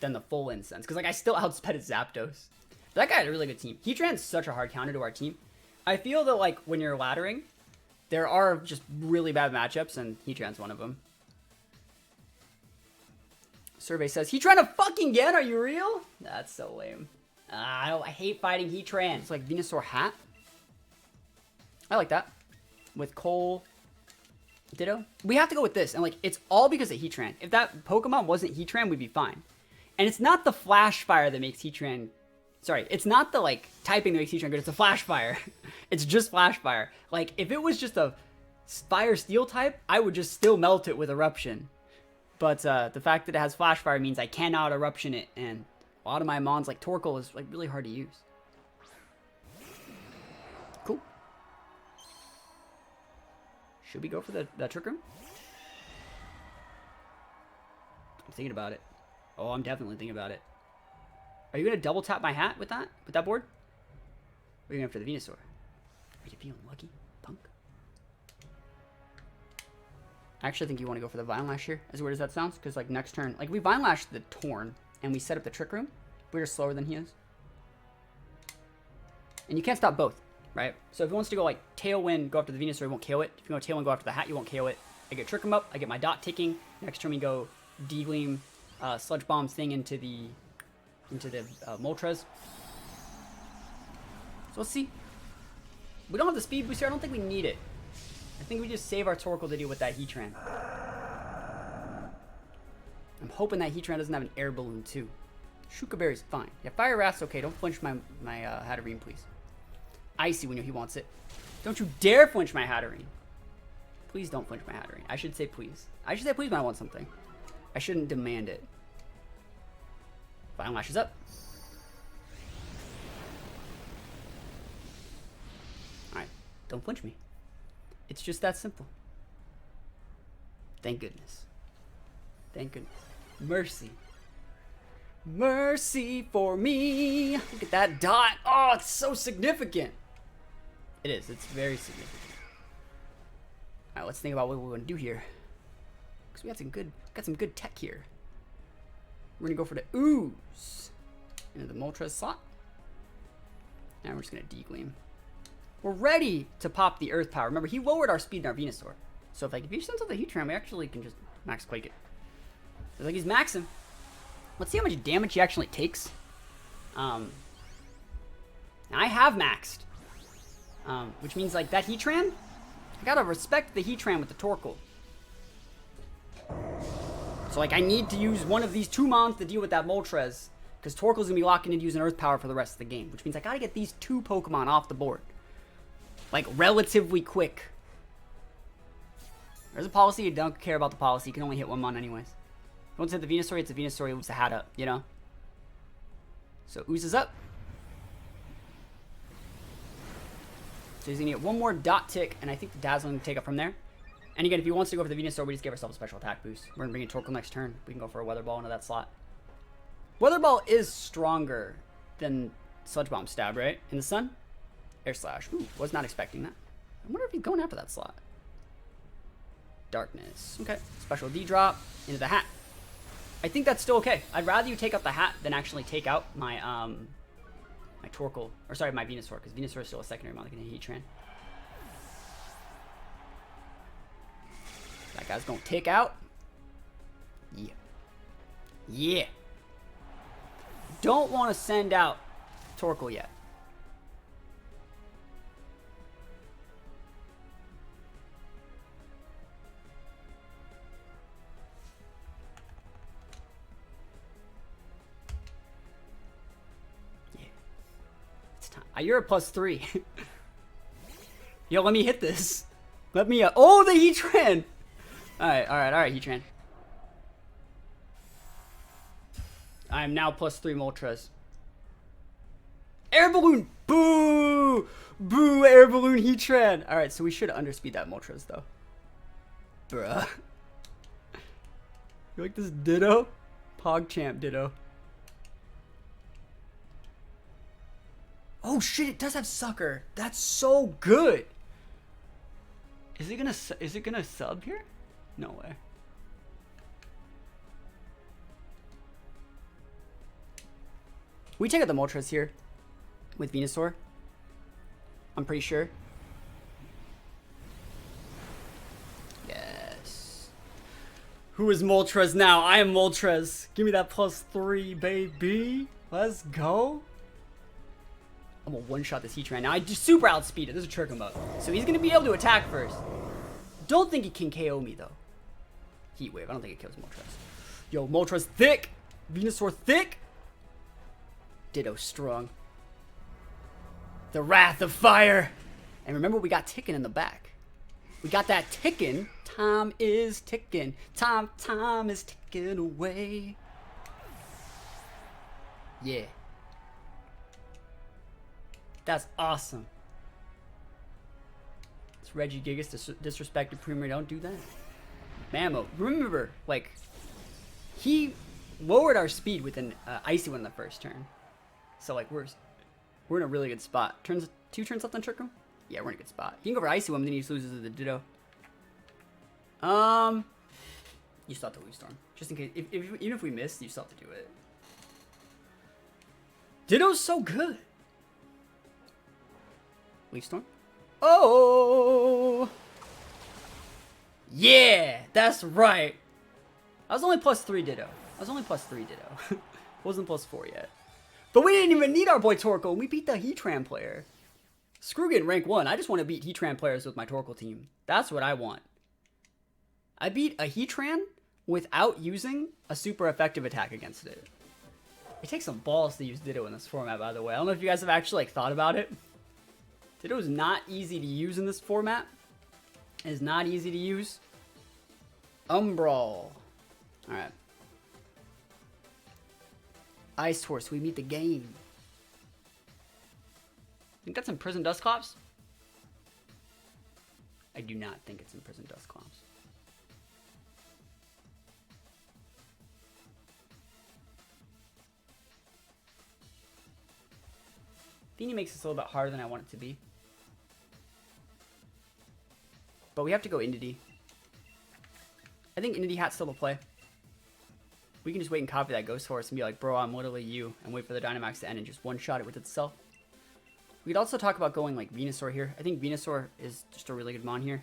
than the full Incense. Because, like, I still outsped Zapdos. That guy had a really good team. Heatran's such a hard counter to our team. I feel that, like, when you're laddering, there are just really bad matchups, and Heatran's one of them. Survey says, Heatran a fucking get? Are you real? That's so lame. I hate fighting Heatran. It's like Venusaur hat. I like that. With Cole, Ditto. We have to go with this. And like, it's all because of Heatran. If that Pokemon wasn't Heatran, we'd be fine. And it's not the Flash Fire that makes Heatran... Sorry, it's not the like typing that makes Heatran good. It's a Flash Fire. It's just Flash Fire. Like, if it was just a Fire Steel type, I would just still melt it with Eruption. But the fact that it has Flash Fire means I cannot Eruption it. And a lot of my Mons, like Torkoal, is like really hard to use. Cool. Should we go for the Trick Room? I'm thinking about it. Oh, I'm definitely thinking about it. Are you going to double tap my hat with that? With that board? Or are you going after the Venusaur? Are you feeling lucky, punk? I actually think you want to go for the Vine Lash here, as weird as that sounds. Because, like, next turn... Like, we Vine Lash the Torn, and we set up the Trick Room. We're just slower than he is. And you can't stop both, right? So if he wants to go, like, Tailwind, go after the Venusaur, he won't KO it. If you go Tailwind, go after the hat, you won't KO it. I get Trick Room up, I get my dot ticking. Next turn we go D-Gleam, Sludge Bomb thing into the Moltres. So let's see. We don't have the speed boost here. I don't think we need it. I think we just save our Torkoal to deal with that Heatran. I'm hoping that Heatran doesn't have an air balloon too. Shuka Berry's fine. Yeah, Fire Wrath's okay. Don't flinch my Hatterene, please. Icy when he wants it. Don't you dare flinch my Hatterene. Please don't flinch my Hatterene. I should say please. I should say please when I want something. I shouldn't demand it. Vine Lash is up. Alright. Don't flinch me. It's just that simple. Thank goodness. Thank goodness. Mercy. Mercy for me. Look at that dot. Oh, it's so significant. It is. It's very significant. Alright, let's think about what we want to do here. Because we got some good tech here. We're going to go for the Ooze into the Moltres slot. And we're just going to D-Gleam. We're ready to pop the Earth Power. Remember, he lowered our speed in our Venusaur. So if he sends out the Heatran, we actually can just max Quake it. So like he's maxing. Let's see how much damage he actually takes. I have maxed. Which means like that Heatran, I gotta respect the Heatran with the Torkoal. So like I need to use one of these two Mons to deal with that Moltres. Because Torkoal's gonna be locking into using Earth Power for the rest of the game. Which means I gotta get these two Pokemon off the board. Like relatively quick. There's a policy, you don't care about the policy. You can only hit one Mon anyways. If you want to hit the Venusaur, it's a Venusaur, he moves the hat up, you know? So Ooze is up. So he's gonna get one more dot tick, and I think the Dazzling can take up from there. And again, if he wants to go for the Venusaur, we just give ourselves a special attack boost. We're gonna bring in Torkoal next turn. We can go for a Weather Ball into that slot. Weather Ball is stronger than Sludge Bomb Stab, right? In the sun? Air Slash. Ooh, was not expecting that. I wonder if he's going after that slot. Darkness. Okay. Special D drop into the hat. I think that's still okay. I'd rather you take out the hat than actually take out my my Torkoal, or sorry, my Venusaur, because Venusaur is still a secondary Mon, like a Heatran. That guy's gonna tick out. Yeah. Yeah. Don't want to send out Torkoal yet. You're a +3. Yo, let me hit this. Let me, oh, the Heatran! Alright, Heatran. I am now +3 Moltres. Air Balloon! Boo! Boo, Air Balloon Heatran! Alright, so we should underspeed that Moltres, though. Bruh. You like this Ditto? PogChamp Ditto. Oh shit, it does have Sucker. That's so good. Is it gonna sub here? No way. We take out the Moltres here with Venusaur. I'm pretty sure. Yes. Who is Moltres now? I am Moltres. Give me that +3, baby. Let's go. I'm gonna one-shot this Heatran. Now I just super outspeed it. This is a Trick him up. So he's gonna be able to attack first. Don't think he can KO me though. Heat Wave. I don't think it kills Moltres. Yo, Moltres thick. Venusaur thick. Ditto strong. The Wrath of Fire. And remember, we got ticking in the back. We got that ticking. Time is ticking. Time is ticking away. Yeah. That's awesome. It's Reggie Gigas disrespected Premier. Don't do that. Mammo. Remember, like, he lowered our speed with an Icy One in the first turn. So, like, we're in a really good spot. 2 turns left on Trick Room? Yeah, we're in a good spot. You can go for Icy One, then he just loses to the Ditto. You still have to lose Storm. Just in case. Even if we miss, you still have to do it. Ditto's so good. Leaf Storm. Oh! Yeah! That's right. I was only +3 Ditto. Wasn't +4 yet. But we didn't even need our boy Torkoal. We beat the Heatran player. Screw getting rank 1. I just want to beat Heatran players with my Torkoal team. That's what I want. I beat a Heatran without using a super effective attack against it. It takes some balls to use Ditto in this format, by the way. I don't know if you guys have actually thought about it. Ditto is not easy to use in this format. It is not easy to use. Umbral. Alright. Ice Horse, we meet the game. Think that's in Prison Dusclops? I do not think it's in Prison Dusclops. Feeny makes this a little bit harder than I want it to be. But we have to go Indity. I think Indity Hat's still the play. We can just wait and copy that Ghost Horse and be like, bro, I'm literally you, and wait for the Dynamax to end and just one-shot it with itself. We could also talk about going like Venusaur here. I think Venusaur is just a really good mon here.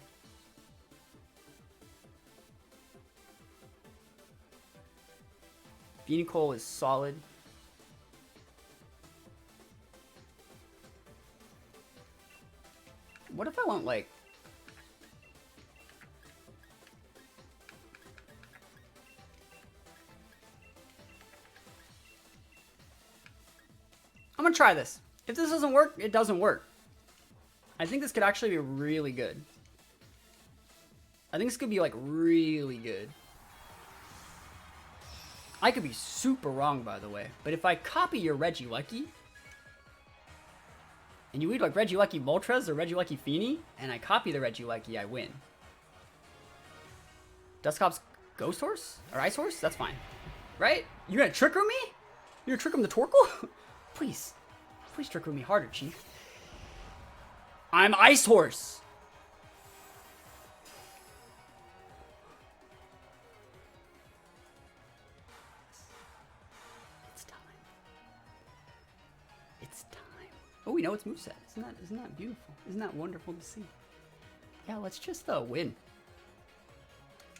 Venusaur is solid. What if I went like... I'm gonna try this. If this doesn't work, it doesn't work. I think this could actually be really good. I think this could be like really good. I could be super wrong, by the way. But if I copy your Regieleki, and you read like Regieleki Moltres or Regieleki Feeny, and I copy the Regieleki, I win. Dusclops Ghost Horse? Or Ice Horse? That's fine. Right? You're gonna trick me? You're gonna trick him the Torkoal? Please. Please trick me harder, Chief. I'm Ice Horse! It's time. It's time. Oh, we know its moveset. Isn't that beautiful? Isn't that wonderful to see? Yeah, let's just win.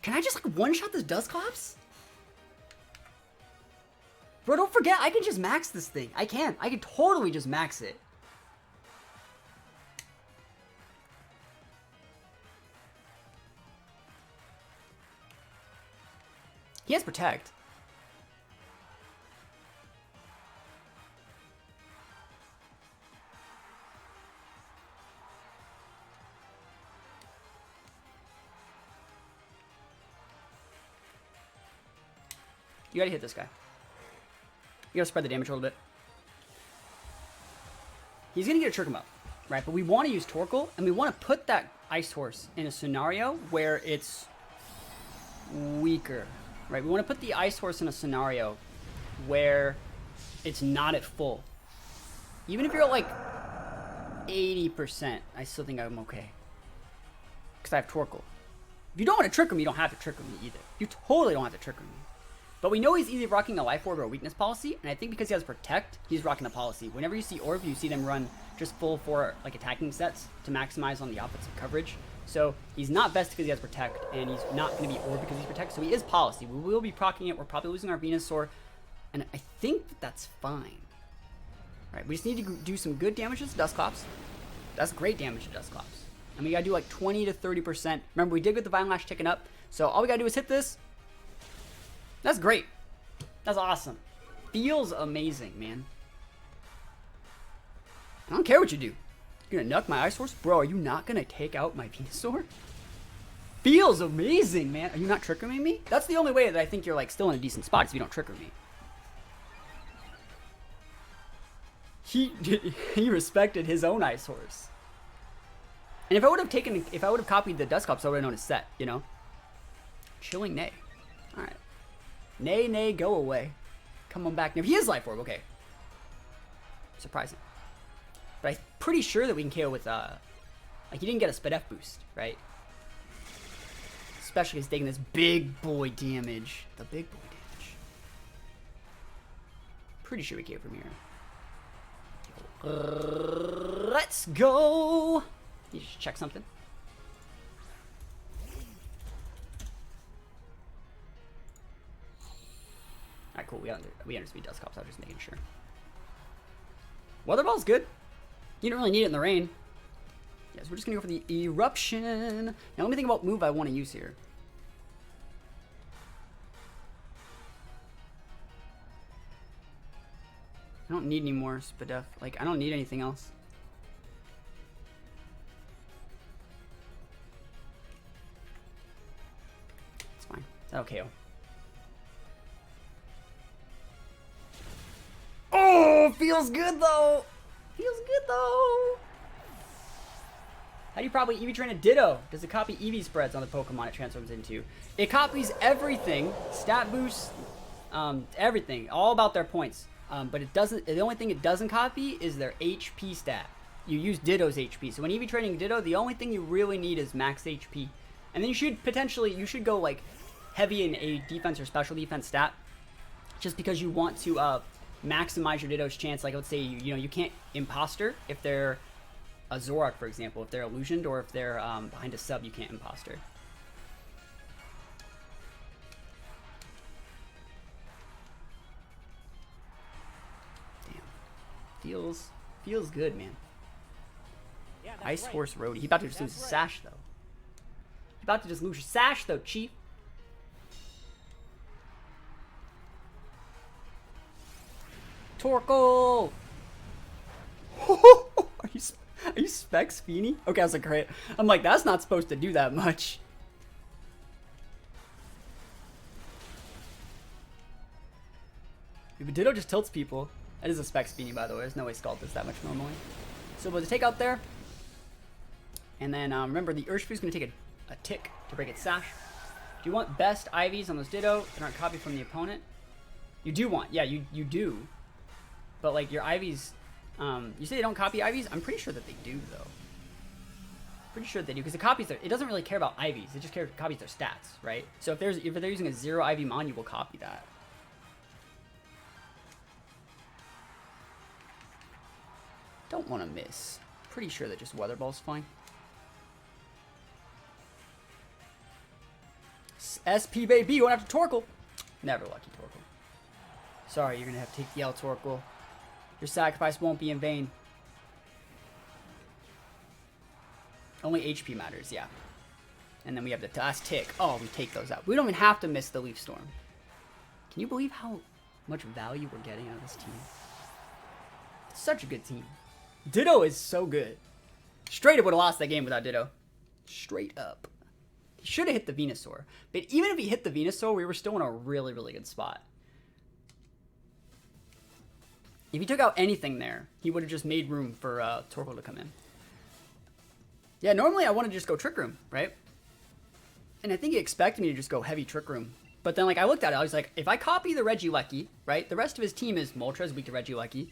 Can I just like one-shot this Dusclops? Bro, don't forget, I can just max this thing. I can totally just max it. He has Protect. You gotta hit this guy. You gotta spread the damage a little bit. He's gonna get a Trick him up, right? But we want to use Torkoal, and we want to put that Ice Horse in a scenario where it's weaker. right? We want to put the Ice Horse in a scenario where it's not at full. Even if you're at like 80%, I still think I'm okay. Because I have Torkoal. If you don't want to trick him, you don't have to trick him either. You totally don't have to trick him. But we know he's either rocking a Life Orb or a Weakness policy, and I think because he has Protect, he's rocking a policy. Whenever you see Orb, you see them run just full 4 like attacking sets to maximize on the offensive coverage. So he's not best because he has Protect, and he's not going to be Orb because he's Protect, so he is policy. We will be proccing it. We're probably losing our Venusaur, and I think that's fine. Right, we just need to do some good damage to Dusclops. That's great damage to Dusclops. And we gotta do like 20 to 30%. Remember, we did get the Vine Lash ticking up, so all we gotta do is hit this. That's great. That's awesome. Feels amazing, man. I don't care what you do. You're gonna nuck my Ice Horse? Bro, are you not gonna take out my Venusaur? Feels amazing, man. Are you not triggering me? That's the only way that I think you're like still in a decent spot is if you don't trigger me. He respected his own Ice Horse. And if I would have copied the Dusclops, I would have known his set, you know? Chilling Nay. Alright. Nay, go away. Come on back. Now, if he is Life Orb, okay. Surprising. But I'm pretty sure that we can KO with, like, he didn't get a Spadef boost, right? Especially because he's taking this big boy damage. The big boy damage. Pretty sure we KO from here. Let's go. You just check something. Alright, cool. We underspeed Dusclops. I was just making sure. Weather Ball's good. You don't really need it in the rain. Yes, we're just gonna go for the Eruption. Now let me think about move I want to use here. I don't need any more Spadef. Like, I don't need anything else. It's fine. That'll KO. Oh, feels good though. Feels good though. How do you probably EV train a Ditto? Does it copy EV spreads on the Pokemon it transforms into? It copies everything. Stat boosts, everything. All about their points. But it doesn't. The only thing it doesn't copy is their HP stat. You use Ditto's HP. So when EV training Ditto, the only thing you really need is max HP, and then you should go like heavy in a defense or special defense stat, just because you want to maximize your Ditto's chance. Like let's say you can't imposter if they're a Zoroark, for example. If they're illusioned or if they're behind a sub, you can't imposter. Feels good, man. Yeah, Ice right. Horse Roadie. He about to just lose his Sash, though. He about to just lose your Sash, though, Chief. Torkoal! Are you Specs, Feeny? Okay, I was like, great. I'm like, that's not supposed to do that much. But Ditto just tilts people. That is a Specs Beanie, by the way. There's no way Scald does that much normally. So we'll take out there. And then remember, the Urshifu is going to take a tick to break its Sash. Do you want best Ivies on those Ditto that aren't copied from the opponent? You do want. Yeah, you do. But like your Ivies, you say they don't copy Ivies? I'm pretty sure that they do, though. Pretty sure they do, because it copies their. It doesn't really care about Ivies. It just copies their stats, right? So if they're using a 0 Ivy Mon, you will copy that. Don't want to miss. Pretty sure that just Weather Ball's fine. SP baby, you went after Torkoal. Never lucky Torkoal. Sorry, you're gonna have to take the L, Torkoal. Your sacrifice won't be in vain. Only HP matters, yeah. And then we have the last tick. Oh, we take those out. We don't even have to miss the Leaf Storm. Can you believe how much value we're getting out of this team? It's such a good team. Ditto is so good. Straight up would have lost that game without Ditto. Straight up. He should have hit the Venusaur. But even if he hit the Venusaur, we were still in a really, really good spot. If he took out anything there, he would have just made room for Torkoal to come in. Yeah, normally I want to just go Trick Room, right? And I think he expected me to just go heavy Trick Room But then, like, I looked at it, I was like, if I copy the Regieleki, right, the rest of his team is Moltres, weak to Regieleki.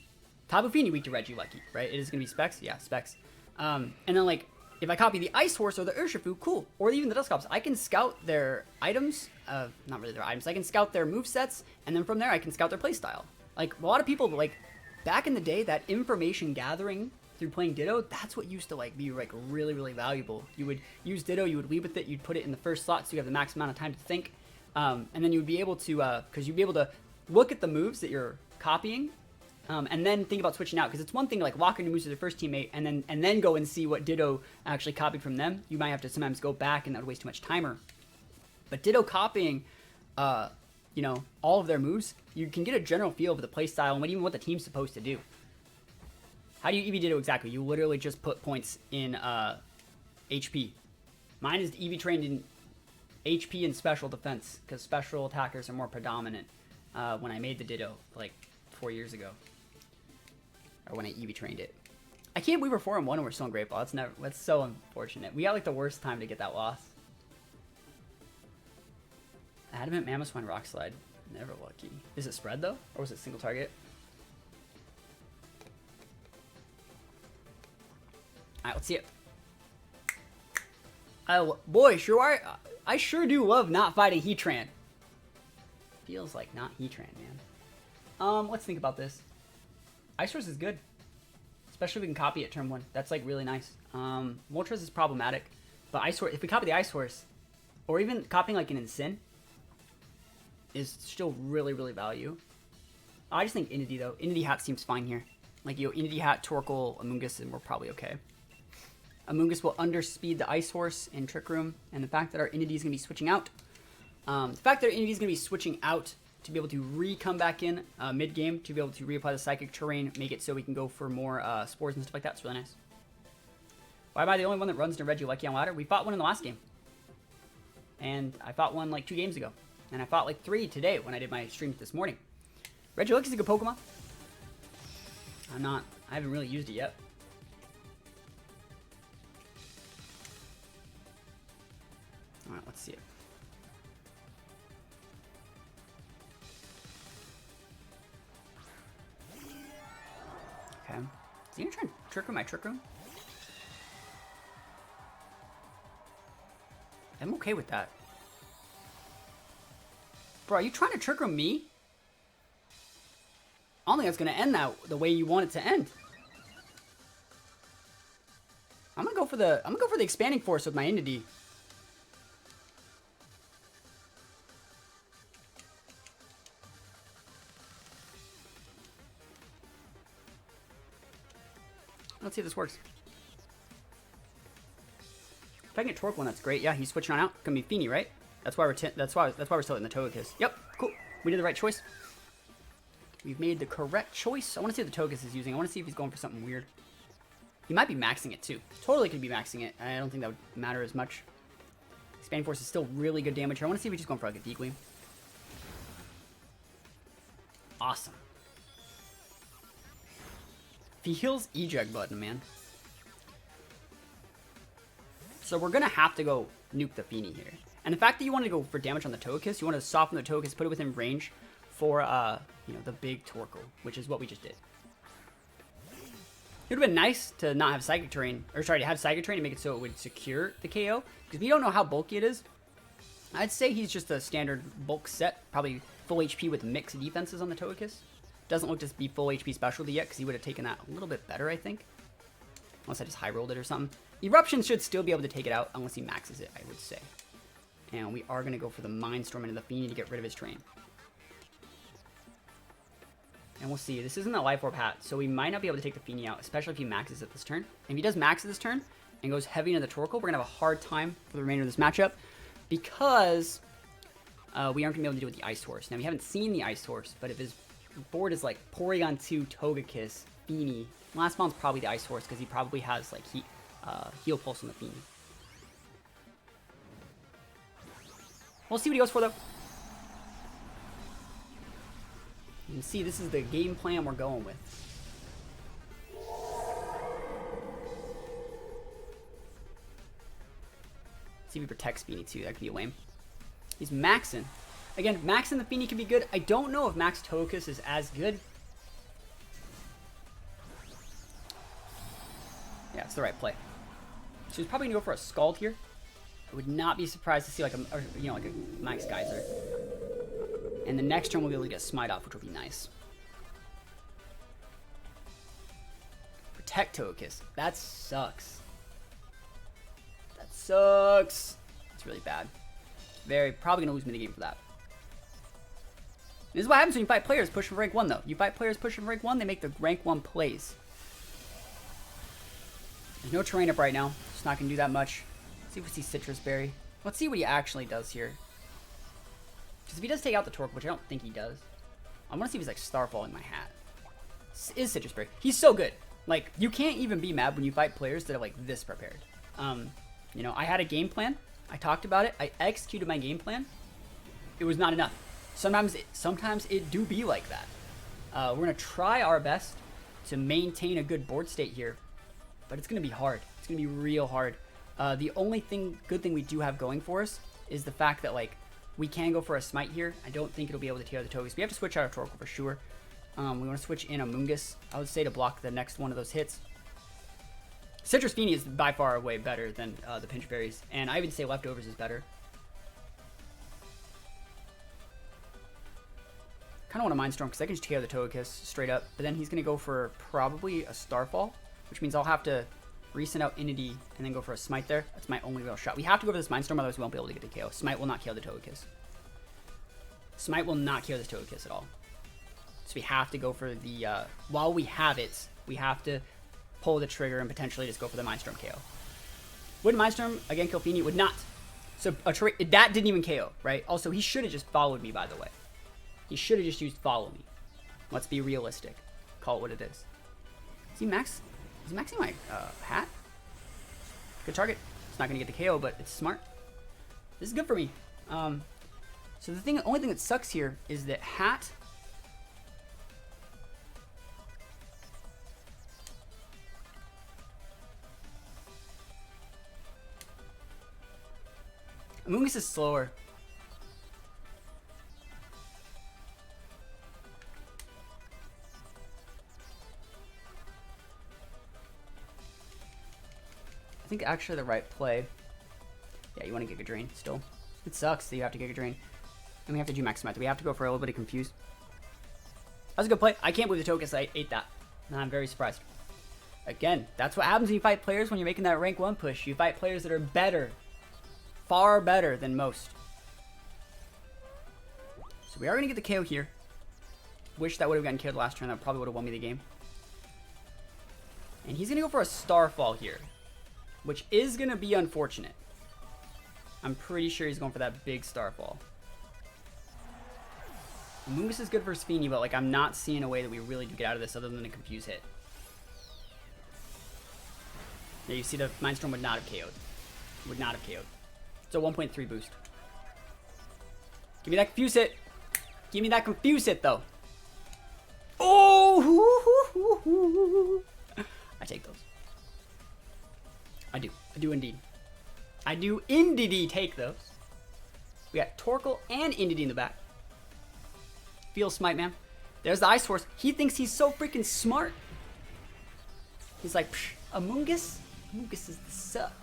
Tapu Fini, weak to Regieleki, right? It is going to be Specs? Yeah, Specs. And then, like, if I copy the Ice Horse or the Urshifu, cool. Or even the Dusclops, I can scout their items, not really their items, I can scout their movesets, and then from there I can scout their playstyle. Like, a lot of people, like, back in the day, that information gathering through playing Ditto, that's what used to, like, be, like, really, really valuable. You would use Ditto, you would lead with it, you'd put it in the first slot so you have the max amount of time to think. And then you would be able to, because you'd be able to look at the moves that you're copying, and then think about switching out. Because it's one thing to like lock in your moves to their first teammate, and then go and see what Ditto actually copied from them. You might have to sometimes go back, and that would waste too much timer. But Ditto copying, you know, all of their moves, you can get a general feel of the playstyle and even what the team's supposed to do. How do you EV Ditto exactly? You literally just put points in HP. Mine is EV trained in HP and special defense, because special attackers are more predominant when I made the Ditto, like 4 years ago. Or when I EV trained it. I can't believe we're 4-1 and we're still in Great Ball. That's so unfortunate. We got like the worst time to get that loss. Adamant Mammoth Swine Rock Slide. Never lucky. Is it spread though? Or was it single target? Alright, let's see it. Oh, boy, sure are. I sure do love not fighting Heatran. Feels like not Heatran, man. Let's think about this. Ice Horse is good. Especially if we can copy it turn 1. That's like really nice. Moltres is problematic. But Ice Horse, if we copy the Ice Horse, or even copying like an Incin, is still really, really value. I just think Inity though. Inity Hat seems fine here. Like, yo, Inity Hat, Torkoal, Amoonguss, and we're probably okay. Amoonguss will underspeed the Ice Horse in Trick Room, and the fact that our Inity is going to be switching out. The fact that our Inity is going to be switching out to be able to come back in mid-game, to be able to reapply the Psychic Terrain, make it so we can go for more Spores and stuff like that. It's really nice. Why am I the only one that runs to Regieleki on ladder? We fought one in the last game. And I fought one like 2 games ago. And I fought like 3 today when I did my stream this morning. Regieleki is a good Pokemon. I haven't really used it yet. Alright, let's see it. Okay. Is he gonna try and trick room my Trick Room? I'm okay with that. Bro, are you trying to Trick Room me? I don't think that's gonna end that the way you want it to end. I'm gonna go for the Expanding Force with my Entity. Let's see if this works. If I can get Torque one, that's great. Yeah, he's switching on out. It's gonna be Fini, right? That's why we're still in the Togekiss. Yep, cool. We did the right choice. We've made the correct choice. I want to see what the Togekiss is using. I want to see if he's going for something weird. He might be maxing it too. Totally could be maxing it. I don't think that would matter as much. Expanding Force is still really good damage here. I want to see if he's just going for like a Deep-Gleam. Awesome. He heals eject button, man. So we're gonna have to go nuke the Fini here. And the fact that you wanted to go for damage on the Togekiss, you want to soften the Togekiss, put it within range for you know, the big Torkoal, which is what we just did. It would have been nice to not have Psychic Terrain, or sorry, to have Psychic Terrain and make it so it would secure the KO, because we don't know how bulky it is. I'd say he's just a standard bulk set, probably full HP with mixed defenses on the Togekiss. Doesn't look to be full HP specialty yet, because he would have taken that a little bit better, I think. Unless I just high rolled it or something. Eruption should still be able to take it out, unless he maxes it, I would say. And we are going to go for the Mind Storm into the Fini to get rid of his train. And we'll see. This isn't a Life Orb hat, so we might not be able to take the Fini out, especially if he maxes it this turn. If he does max it this turn and goes heavy into the Torkoal, we're going to have a hard time for the remainder of this matchup, because we aren't going to be able to do it with the Ice Horse. Now, we haven't seen the Ice Horse, but if his board is like Porygon 2, Togekiss, Fini, last month's probably the Ice Horse, because he probably has like Heal Pulse on the Fini. We'll see what he goes for, though. You can see this is the game plan we're going with. See if he protects Fini, too. That could be lame. He's maxing. Again, Max and the Feeny can be good. I don't know if Max Togekiss is as good. Yeah, it's the right play. So he's probably gonna go for a Scald here. I would not be surprised to see like a Max Geyser. And the next turn we'll be able to get Smite off, which will be nice. Protect Togekiss. That sucks. That sucks. It's really bad. Probably gonna lose minigame for that. This is what happens when you fight players pushing for rank 1 though. You fight players pushing for rank 1, they make the rank 1 plays. There's no terrain up right now. It's not gonna do that much. Let's see if we see Citrus Berry. Let's see what he actually does here. Because if he does take out the Torque, which I don't think he does, I want to see if he's like Starfalling my hat. Is Citrus Berry. He's so good. Like, you can't even be mad when you fight players that are like this prepared. You know, I had a game plan. I talked about it. I executed my game plan. It was not enough. Sometimes it do be like that. We're going to try our best to maintain a good board state here. But it's going to be hard. It's going to be real hard. The only good thing we do have going for us is the fact that, like, we can go for a Smite here. I don't think it'll be able to tear the Togekiss. We have to switch out our Torkoal for sure. We want to switch in Amoonguss, I would say, to block the next one of those hits. Citrus Feeny is by far way better than the Pinch Berries. And I even say Leftovers is better. Kind of want a Mind Storm because I can just tear the Togekiss straight up. But then he's going to go for probably a Starfall, which means I'll have to resend out Inity and then go for a Smite there. That's my only real shot. We have to go for this Mind Storm, otherwise we won't be able to get the KO. Smite will not kill the Togekiss. Smite will not kill this Togekiss at all. So we have to go for the, while we have it, we have to pull the trigger and potentially just go for the Mind Storm KO. Would Mind Storm again kill Feeny? Would not. So that didn't even KO, right? Also, he should have just followed me, by the way. He should have just used Follow Me. Let's be realistic. Call it what it is. Is he maxing my hat? Good target. It's not going to get the KO, but it's smart. This is good for me. So the only thing that sucks here is that hat... Amoonguss is slower. I think actually the right play. Yeah, you want to Giga Drain still. It sucks that you have to Giga Drain. And we have to do Max Smite. We have to go for a little bit of Confuse. That was a good play. I can't believe the Togekiss ate that. And I'm very surprised. Again, that's what happens when you fight players when you're making that rank 1 push. You fight players that are better. Far better than most. So we are going to get the KO here. Wish that would have gotten killed last turn. That probably would have won me the game. And he's going to go for a Starfall here, which is going to be unfortunate. I'm pretty sure he's going for that big Starfall. Amoonguss is good versus Feeny, but like I'm not seeing a way that we really do get out of this other than a Confuse hit. Yeah, you see the Mind Storm would not have KO'd. Would not have KO'd. It's a 1.3 boost. Give me that Confuse hit. Give me that Confuse hit, though. Oh! I take those. I do. I do indeed. I do indeed take those. We got Torkoal and Indeedee in the back. Feel Smite, man. There's the Ice Horse. He thinks he's so freaking smart. He's like, Amoonguss? Amoonguss is the suck.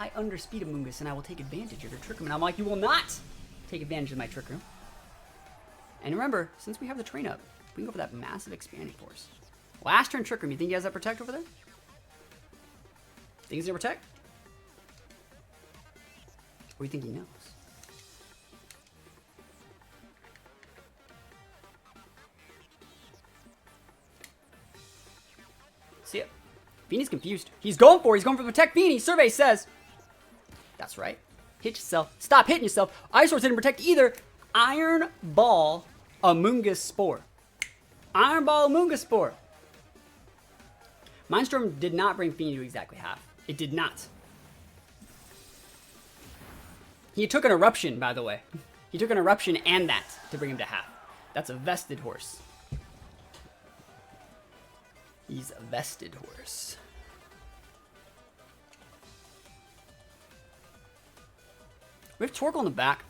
I underspeed Amoonguss and I will take advantage of your Trick Room. And I'm like, you will not take advantage of my Trick Room. And remember, since we have the train up, we can go for that massive Expanding Force. Last turn Trick Room. You think he has that Protect over there? Think he's gonna Protect? Or you think he knows? See it. Feeny's confused. He's going for Protect Feeny. Survey says. That's right. Hit yourself. Stop hitting yourself. Ice Horse didn't protect either. Iron Ball Amoonguss Spore. Iron Ball Amoonguss Spore. Mindstorm did not bring Feeny to exactly half. It did not. He took an Eruption, by the way. He took an Eruption and that to bring him to half. That's a vested horse. He's a vested horse. We have Torkoal in the back.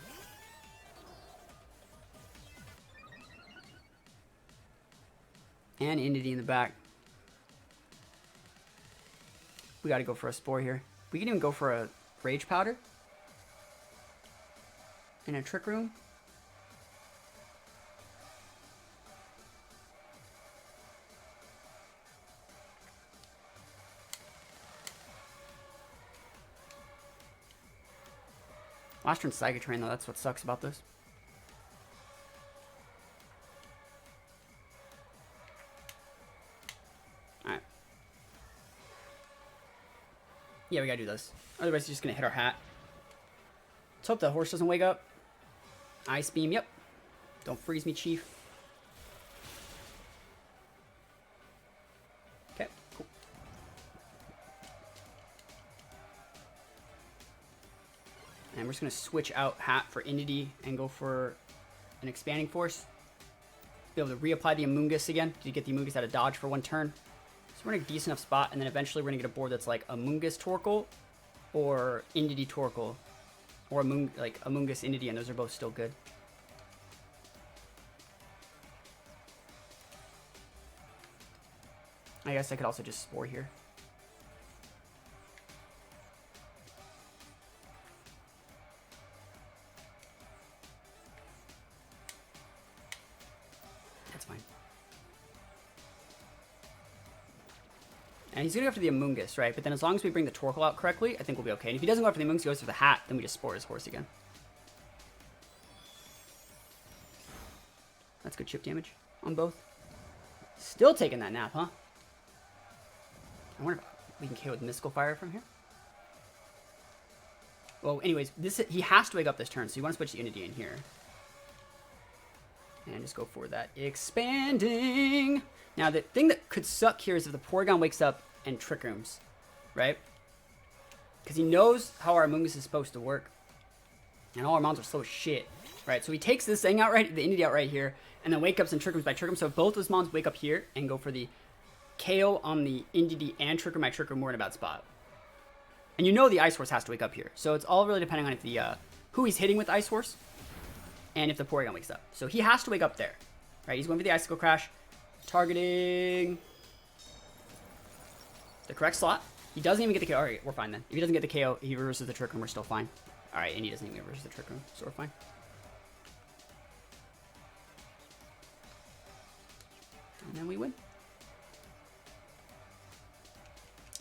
And Entity in the back. We gotta go for a Spore here. We can even go for a Rage Powder. And a Trick Room. Last turn Psychic Terrain though, that's what sucks about this. Alright. Yeah, we gotta do this. Otherwise he's just gonna hit our hat. Let's hope the horse doesn't wake up. Ice Beam, yep. Don't freeze me, Chief. Okay, cool. And we're just going to switch out Hat for Entity and go for an Expanding Force. Be able to reapply the Amoonguss again to get the Amoonguss out of dodge for 1 turn. So we're in a decent enough spot, and then eventually we're going to get a board that's like Amoonguss Torkoal or Entity Torkoal. Or Amoonguss Entity, and those are both still good. I guess I could also just Spore here. That's fine. And he's going to go after the Amoonguss, right? But then as long as we bring the Torkoal out correctly, I think we'll be okay. And if he doesn't go after the Amoonguss, he goes for the Hat, then we just Spore his horse again. That's good chip damage on both. Still taking that nap, huh? I wonder if we can KO with Mystical Fire from here. Well, anyways, he has to wake up this turn, so you want to switch the Entity in here. And just go for that Expanding. Now, the thing that could suck here is if the Porygon wakes up and Trick Rooms, right? Because he knows how our Amoonguss is supposed to work. And all our mons are slow as shit, right? So he takes this thing out right, the Entity out right here, and then wake ups and Trick Rooms by Trick Room. So if both those mons wake up here and go for the KO on the Entity and Trick Room by Trick Room, we're in a bad spot. And you know the Ice Horse has to wake up here. So it's all really depending on if the who he's hitting with Ice Horse and if the Porygon wakes up. So he has to wake up there, right? He's going for the Icicle Crash. Targeting the correct slot. He doesn't even get the KO. Alright, we're fine then. If he doesn't get the KO, he reverses the Trick Room, we're still fine. Alright, and he doesn't even reverse the Trick Room, so we're fine. And then we win.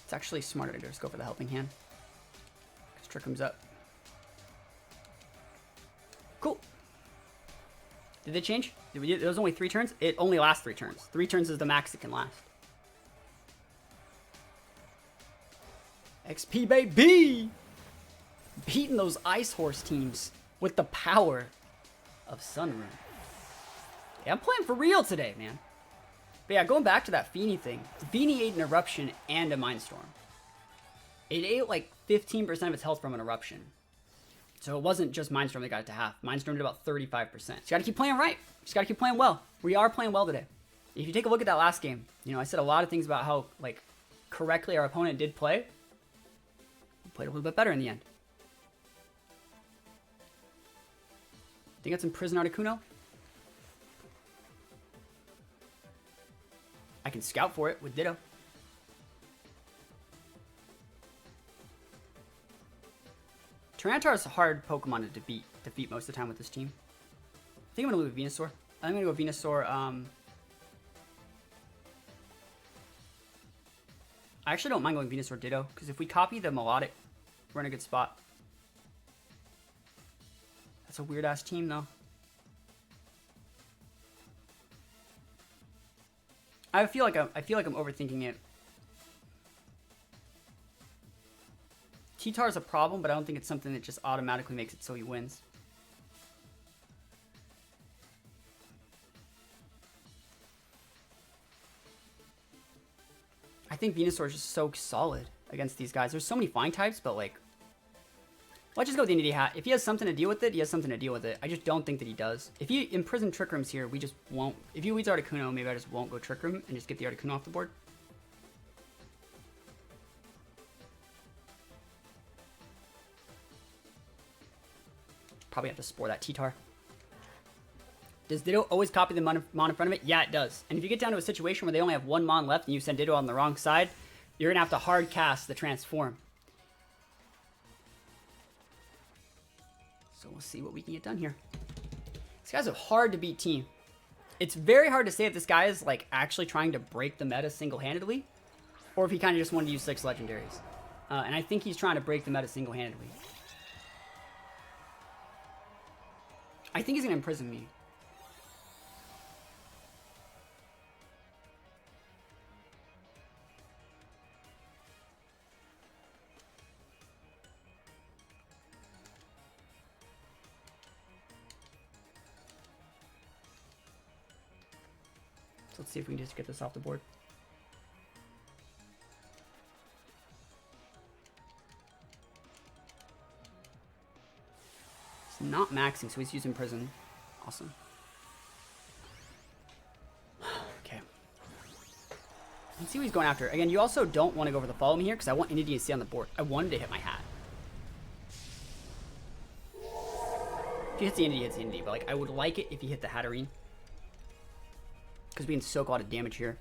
It's actually smarter to just go for the Helping Hand. Because Trick Room's up. Cool. Did they change? It was only 3 turns? It only lasts 3 turns. 3 turns is the max it can last. XP, baby! Beating those Ice Horse teams with the power of Sunrun. Yeah, I'm playing for real today, man. But yeah, going back to that Feeny thing. Feeny ate an Eruption and a Mindstorm. It ate like 15% of its health from an Eruption. So it wasn't just Mindstorm that got it to half. Mindstorm did about 35%. So you gotta keep playing right. Just gotta keep playing well. We are playing well today. If you take a look at that last game, you know, I said a lot of things about how, like, correctly our opponent did play. We played a little bit better in the end. Think that's Imprison Articuno? I can scout for it with Ditto. Tyranitar is a hard Pokemon to defeat most of the time with this team. I think I'm going to go with Venusaur. I'm going to go Venusaur. I actually don't mind going Venusaur Ditto, because if we copy the Melodic, we're in a good spot. That's a weird-ass team, though. I feel like I'm overthinking it. T-Tar is a problem, but I don't think it's something that just automatically makes it so he wins. I think Venusaur is just so solid against these guys. There's so many flying types, but like, let's just go with the Entity Hat. If he has something to deal with it, he has something to deal with it. I just don't think that he does. If he imprison Trick Rooms here, we just won't. If he leads Articuno, maybe I just won't go Trick Room and just get the Articuno off the board. Probably have to Spore that T-Tar. Does Ditto always copy the mon in front of it? Yeah, it does. And if you get down to a situation where they only have one mon left and you send Ditto on the wrong side, you're going to have to hard cast the transform. So we'll see what we can get done here. These guys are hard to beat team. It's very hard to say if this guy is like actually trying to break the meta single-handedly, or if he kind of just wanted to use 6 legendaries. And I think he's trying to break the meta single-handedly. I think he's going to imprison me. Let's see if we can just get this off the board. It's not maxing, so he's using prison. Awesome. Okay. Let's see what he's going after. Again, you also don't want to go for the follow me here because I want Indy to stay on the board. I wanted to hit my hat. If he hits the Indy, he hits the Indy. But like, I would like it if he hit the Hatterene. Because we can soak a lot of damage here.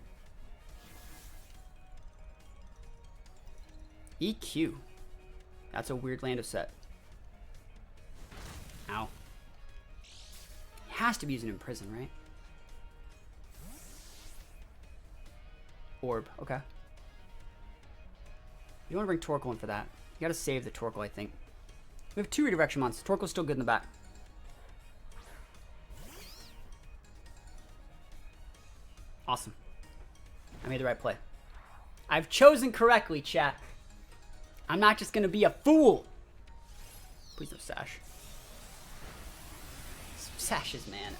EQ. That's a weird land of set. Ow. He has to be using Imprison, right? Orb. Okay. You want to bring Torkoal in for that. You got to save the Torkoal, I think. We have 2 redirection monsters. Torkoal's still good in the back. Awesome. I made the right play. I've chosen correctly, chat. I'm not just going to be a fool. Please no Sash. Sashes, man.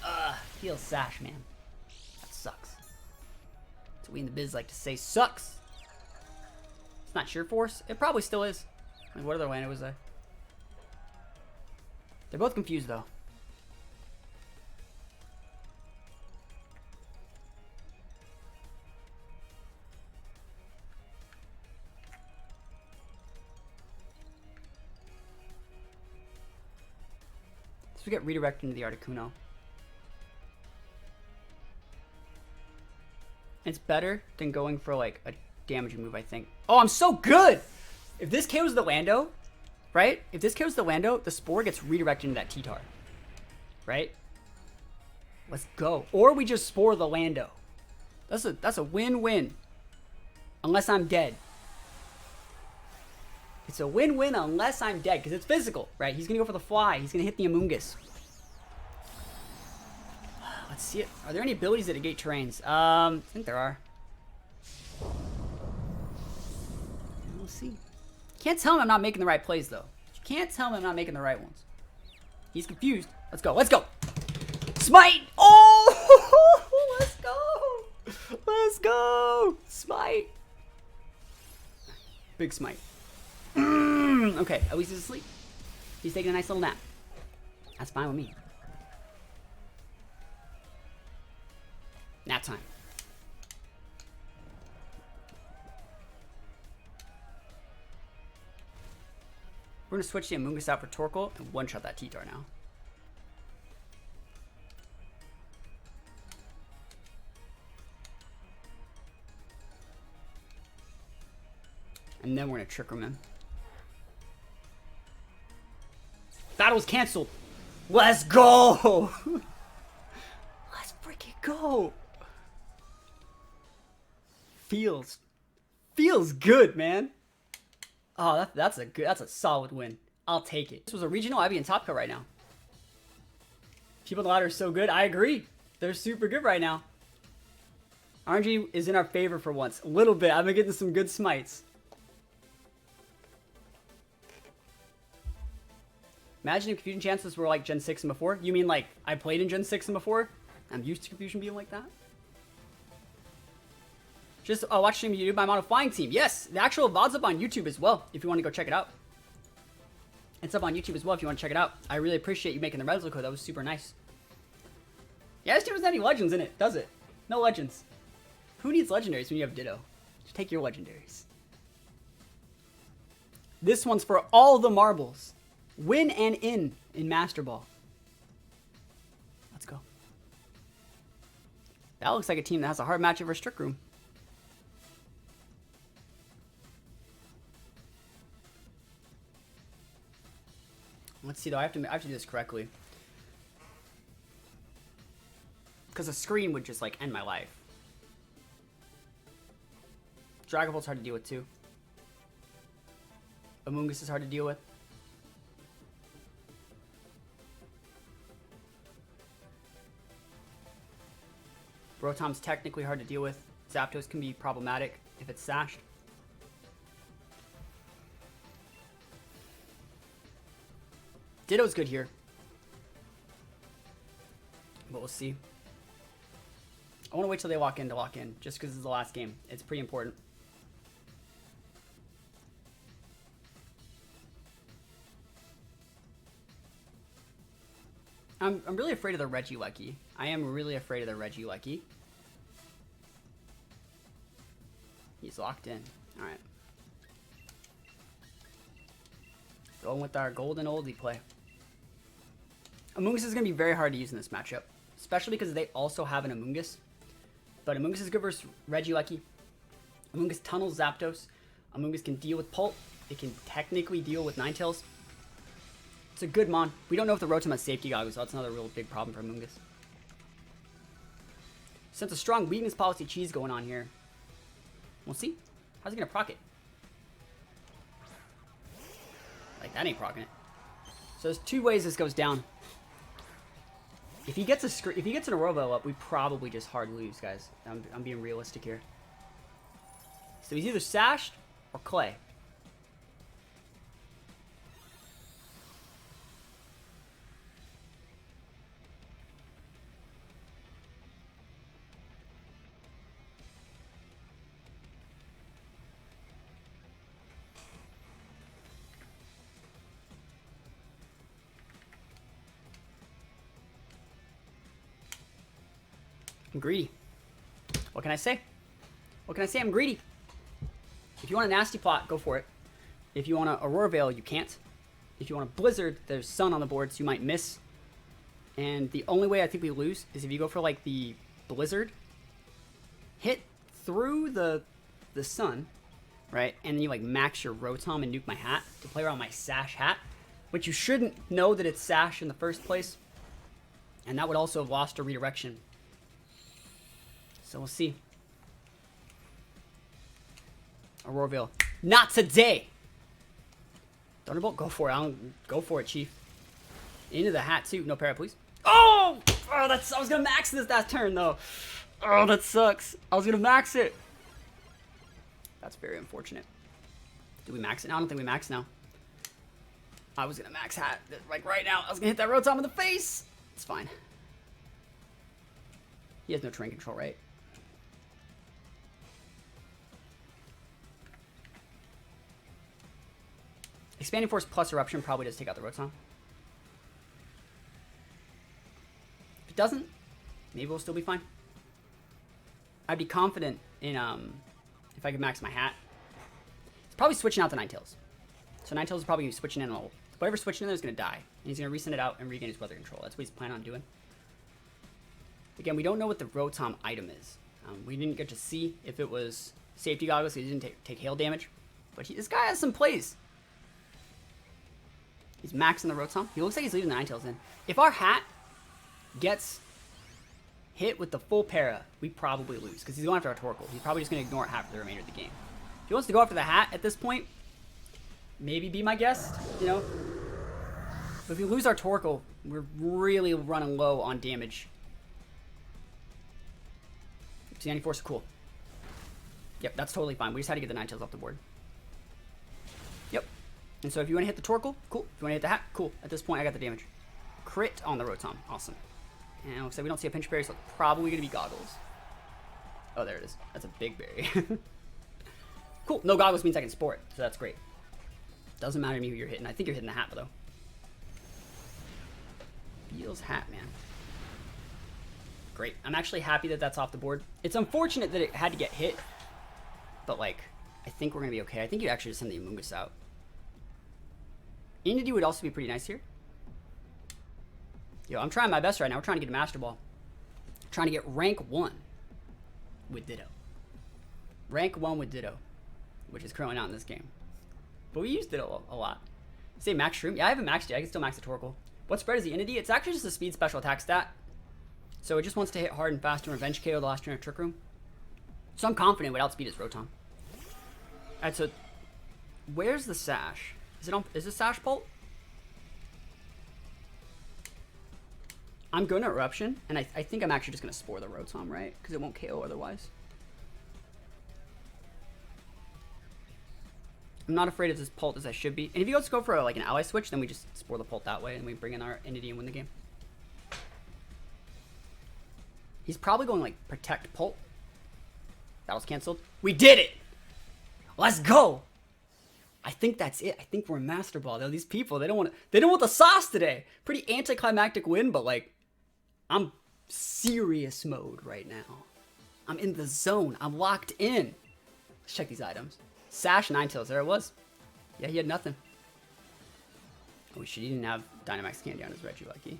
Feels Sash, man. That sucks. That's what we in the biz like to say. Sucks. It's not Sheer Force. It probably still is. I mean, what other land was there? They're both confused, though. We get redirected into the Articuno. It's better than going for like a damaging move, I think. Oh, I'm so good! If this KOs the Lando, right? If this KOs the Lando, the Spore gets redirected into that T-Tar. Right? Let's go. Or we just Spore the Lando. That's a win-win. Unless I'm dead. It's a win-win unless I'm dead, because it's physical, right? He's going to go for the fly. He's going to hit the Amoongus. Let's see it. Are there any abilities that negate terrains? I think there are. We'll see. Can't tell him I'm not making the right plays, though. You can't tell him I'm not making the right ones. He's confused. Let's go. Let's go. Smite! Oh! Let's go! Let's go! Smite! Big smite. Okay, at least he's asleep. He's taking a nice little nap. That's fine with me. Nap time. We're going to switch the Amoongus out for Torkoal and one-shot that T-Tar now. And then we're going to Trick Room him. Battle's canceled. Let's go. Let's freaking go. Feels good, man. Oh, that's a solid win. I'll take it. This was a regional. I'd be in top cut right now. People on the ladder are so good. I agree. They're super good right now. RNG is in our favor for once. A little bit. I've been getting some good smites. Imagine if Confusion chances were like Gen 6 and before. You mean like I played in Gen 6 and before? I'm used to Confusion being like that. Just watch stream YouTube by Mono Flying Team. Yes, the actual VOD's up on YouTube as well if you want to go check it out. It's up on YouTube as well if you want to check it out. I really appreciate you making the Rebels code. That was super nice. Yeah, this team doesn't have any legends in it, does it? No legends. Who needs legendaries when you have Ditto? Just take your legendaries. This one's for all the marbles. Win and in Master Ball. Let's go. That looks like a team that has a hard matchup versus Trick Room. Let's see though, I have to do this correctly. Because a screen would just like end my life. Dragon Bolt's hard to deal with too. Amoongus is hard to deal with. Rotom's technically hard to deal with. Zapdos can be problematic if it's sashed. Ditto's good here. But we'll see. I want to wait till they lock in, just because it's the last game. It's pretty important. I'm really afraid of the Regieleki. I am really afraid of the Regieleki. He's locked in. Alright. Going with our golden oldie play. Amoongus is going to be very hard to use in this matchup. Especially because they also have an Amoongus. But Amoongus is good versus Regieleki. Amoongus tunnels Zapdos. Amoongus can deal with Pulp. It can technically deal with Ninetales. It's a good mon. We don't know if the Rotom has safety goggles, so that's another real big problem for Amoongus. Sense a strong weakness policy cheese going on here. We'll see. How's he gonna proc it? Like, that ain't procking it. So there's two ways this goes down. If he gets an Aurora up, we probably just hard lose, guys. I'm being realistic here. So he's either sashed or clay. I'm greedy. What can I say? What can I say? I'm greedy. If you want a nasty plot, go for it. If you want a Aurora Veil, you can't. If you want a Blizzard, there's Sun on the board, so you might miss. And the only way I think we lose is if you go for like the Blizzard, hit through the Sun, right? And then you like max your Rotom and nuke my hat to play around my Sash hat. But you shouldn't know that it's Sash in the first place. And that would also have lost a redirection. So we'll see. Aurora Veil. Not today! Thunderbolt, go for it. Go for it, Chief. Into the hat, too. No para, please. Oh! I was gonna max this that turn, though. Oh, that sucks. I was gonna max it. That's very unfortunate. Did we max it now? I don't think we max now. I was gonna max hat, like right now. I was gonna hit that Rotom in the face. It's fine. He has no terrain control, right? Expanding Force plus Eruption probably does take out the Rotom. If it doesn't, maybe we'll still be fine. I'd be confident in if I could max my hat. It's probably switching out the Ninetales. So Ninetales is probably going to be switching in all. Whatever's switching in there is going to die. And he's going to resend it out and regain his weather control. That's what he's planning on doing. Again, we don't know what the Rotom item is. We didn't get to see if it was safety goggles, so he didn't take hail damage. But this guy has some plays. He's maxing the Rotom. He looks like he's leaving the Ninetales in. If our hat gets hit with the full para, we probably lose. Because he's going after our Torkoal. He's probably just going to ignore hat for the remainder of the game. If he wants to go after the hat at this point, maybe be my guest, you know. But if we lose our Torkoal, we're really running low on damage. Standing Force, cool. Yep, that's totally fine. We just had to get the Ninetales off the board. Yep. And so if you want to hit the Torkoal, cool. If you want to hit the hat, cool. At this point, I got the damage. Crit on the Rotom. Awesome. And it looks like we don't see a pinch berry, so it's probably going to be goggles. Oh, there it is. That's a big berry. Cool. No goggles means I can sport, so that's great. Doesn't matter to me who you're hitting. I think you're hitting the hat, though. Beal's hat, man. Great. I'm actually happy that that's off the board. It's unfortunate that it had to get hit, but, like, I think we're going to be okay. I think you actually just send the Amoongus out. Indeedee would also be pretty nice here. Yo, I'm trying my best right now. We're trying to get a Master Ball. Trying to get rank 1. with Ditto. Rank 1 with Ditto, which is currently not in this game. But we use Ditto a lot. Say max Shroom? Yeah, I haven't maxed it. I can still max the Torkoal. What spread is the Entity? It's actually just a speed special attack stat. So it just wants to hit hard and fast and revenge KO the last turn of Trick Room. So I'm confident without speed it's Rotom. Alright, so where's the Sash? Is this Sash Bolt? I'm going to Eruption, and I think I'm actually just going to Spore the Rotom, right? Because it won't KO otherwise. I'm not afraid of this Pult as I should be. And if you guys go for like an ally switch, then we just Spore the Pult that way, and we bring in our Entity and win the game. He's probably going like Protect Pult. That was canceled. We did it! Let's go! I think that's it. I think we're Master Ball. Though these people, they don't want the sauce today. Pretty anticlimactic win, but like, I'm serious mode right now. I'm in the zone. I'm locked in. Let's check these items. Sash, Ninetales. There it was. Yeah, he had nothing. Oh shit, he didn't have Dynamax Candy on his Regieleki.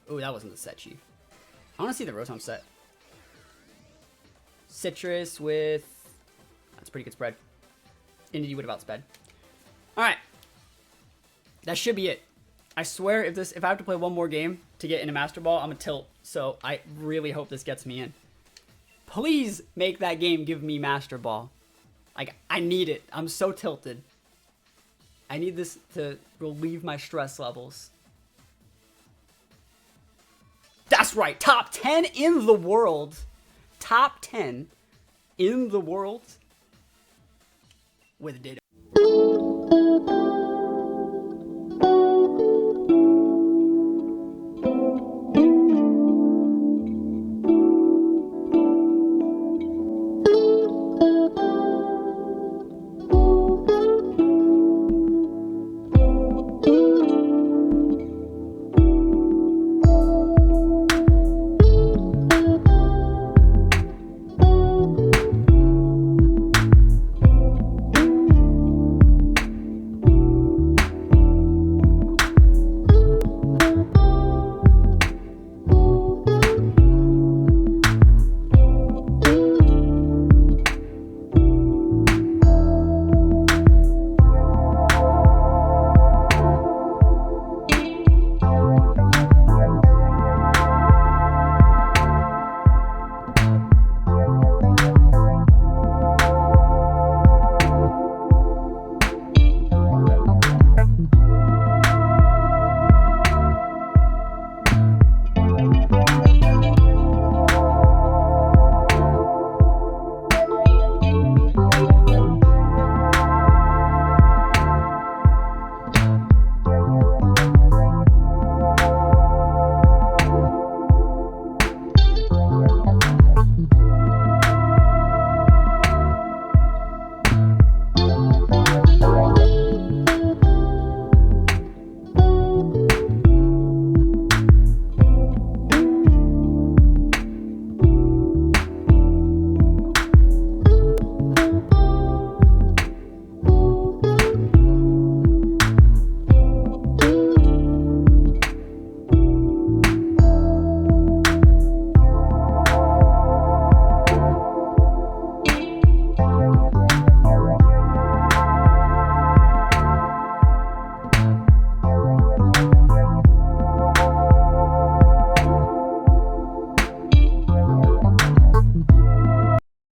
Oh, that wasn't the set chief. I want to see the Rotom set. Citrus with... That's a pretty good spread. Entity would have outsped. Alright. That should be it. I swear if I have to play one more game to get into Master Ball, I'm a tilt. So I really hope this gets me in. Please make that game give me Master Ball. Like, I need it. I'm so tilted. I need this to relieve my stress levels. That's right. Top 10 in the world. Top 10 in the world with Ditto.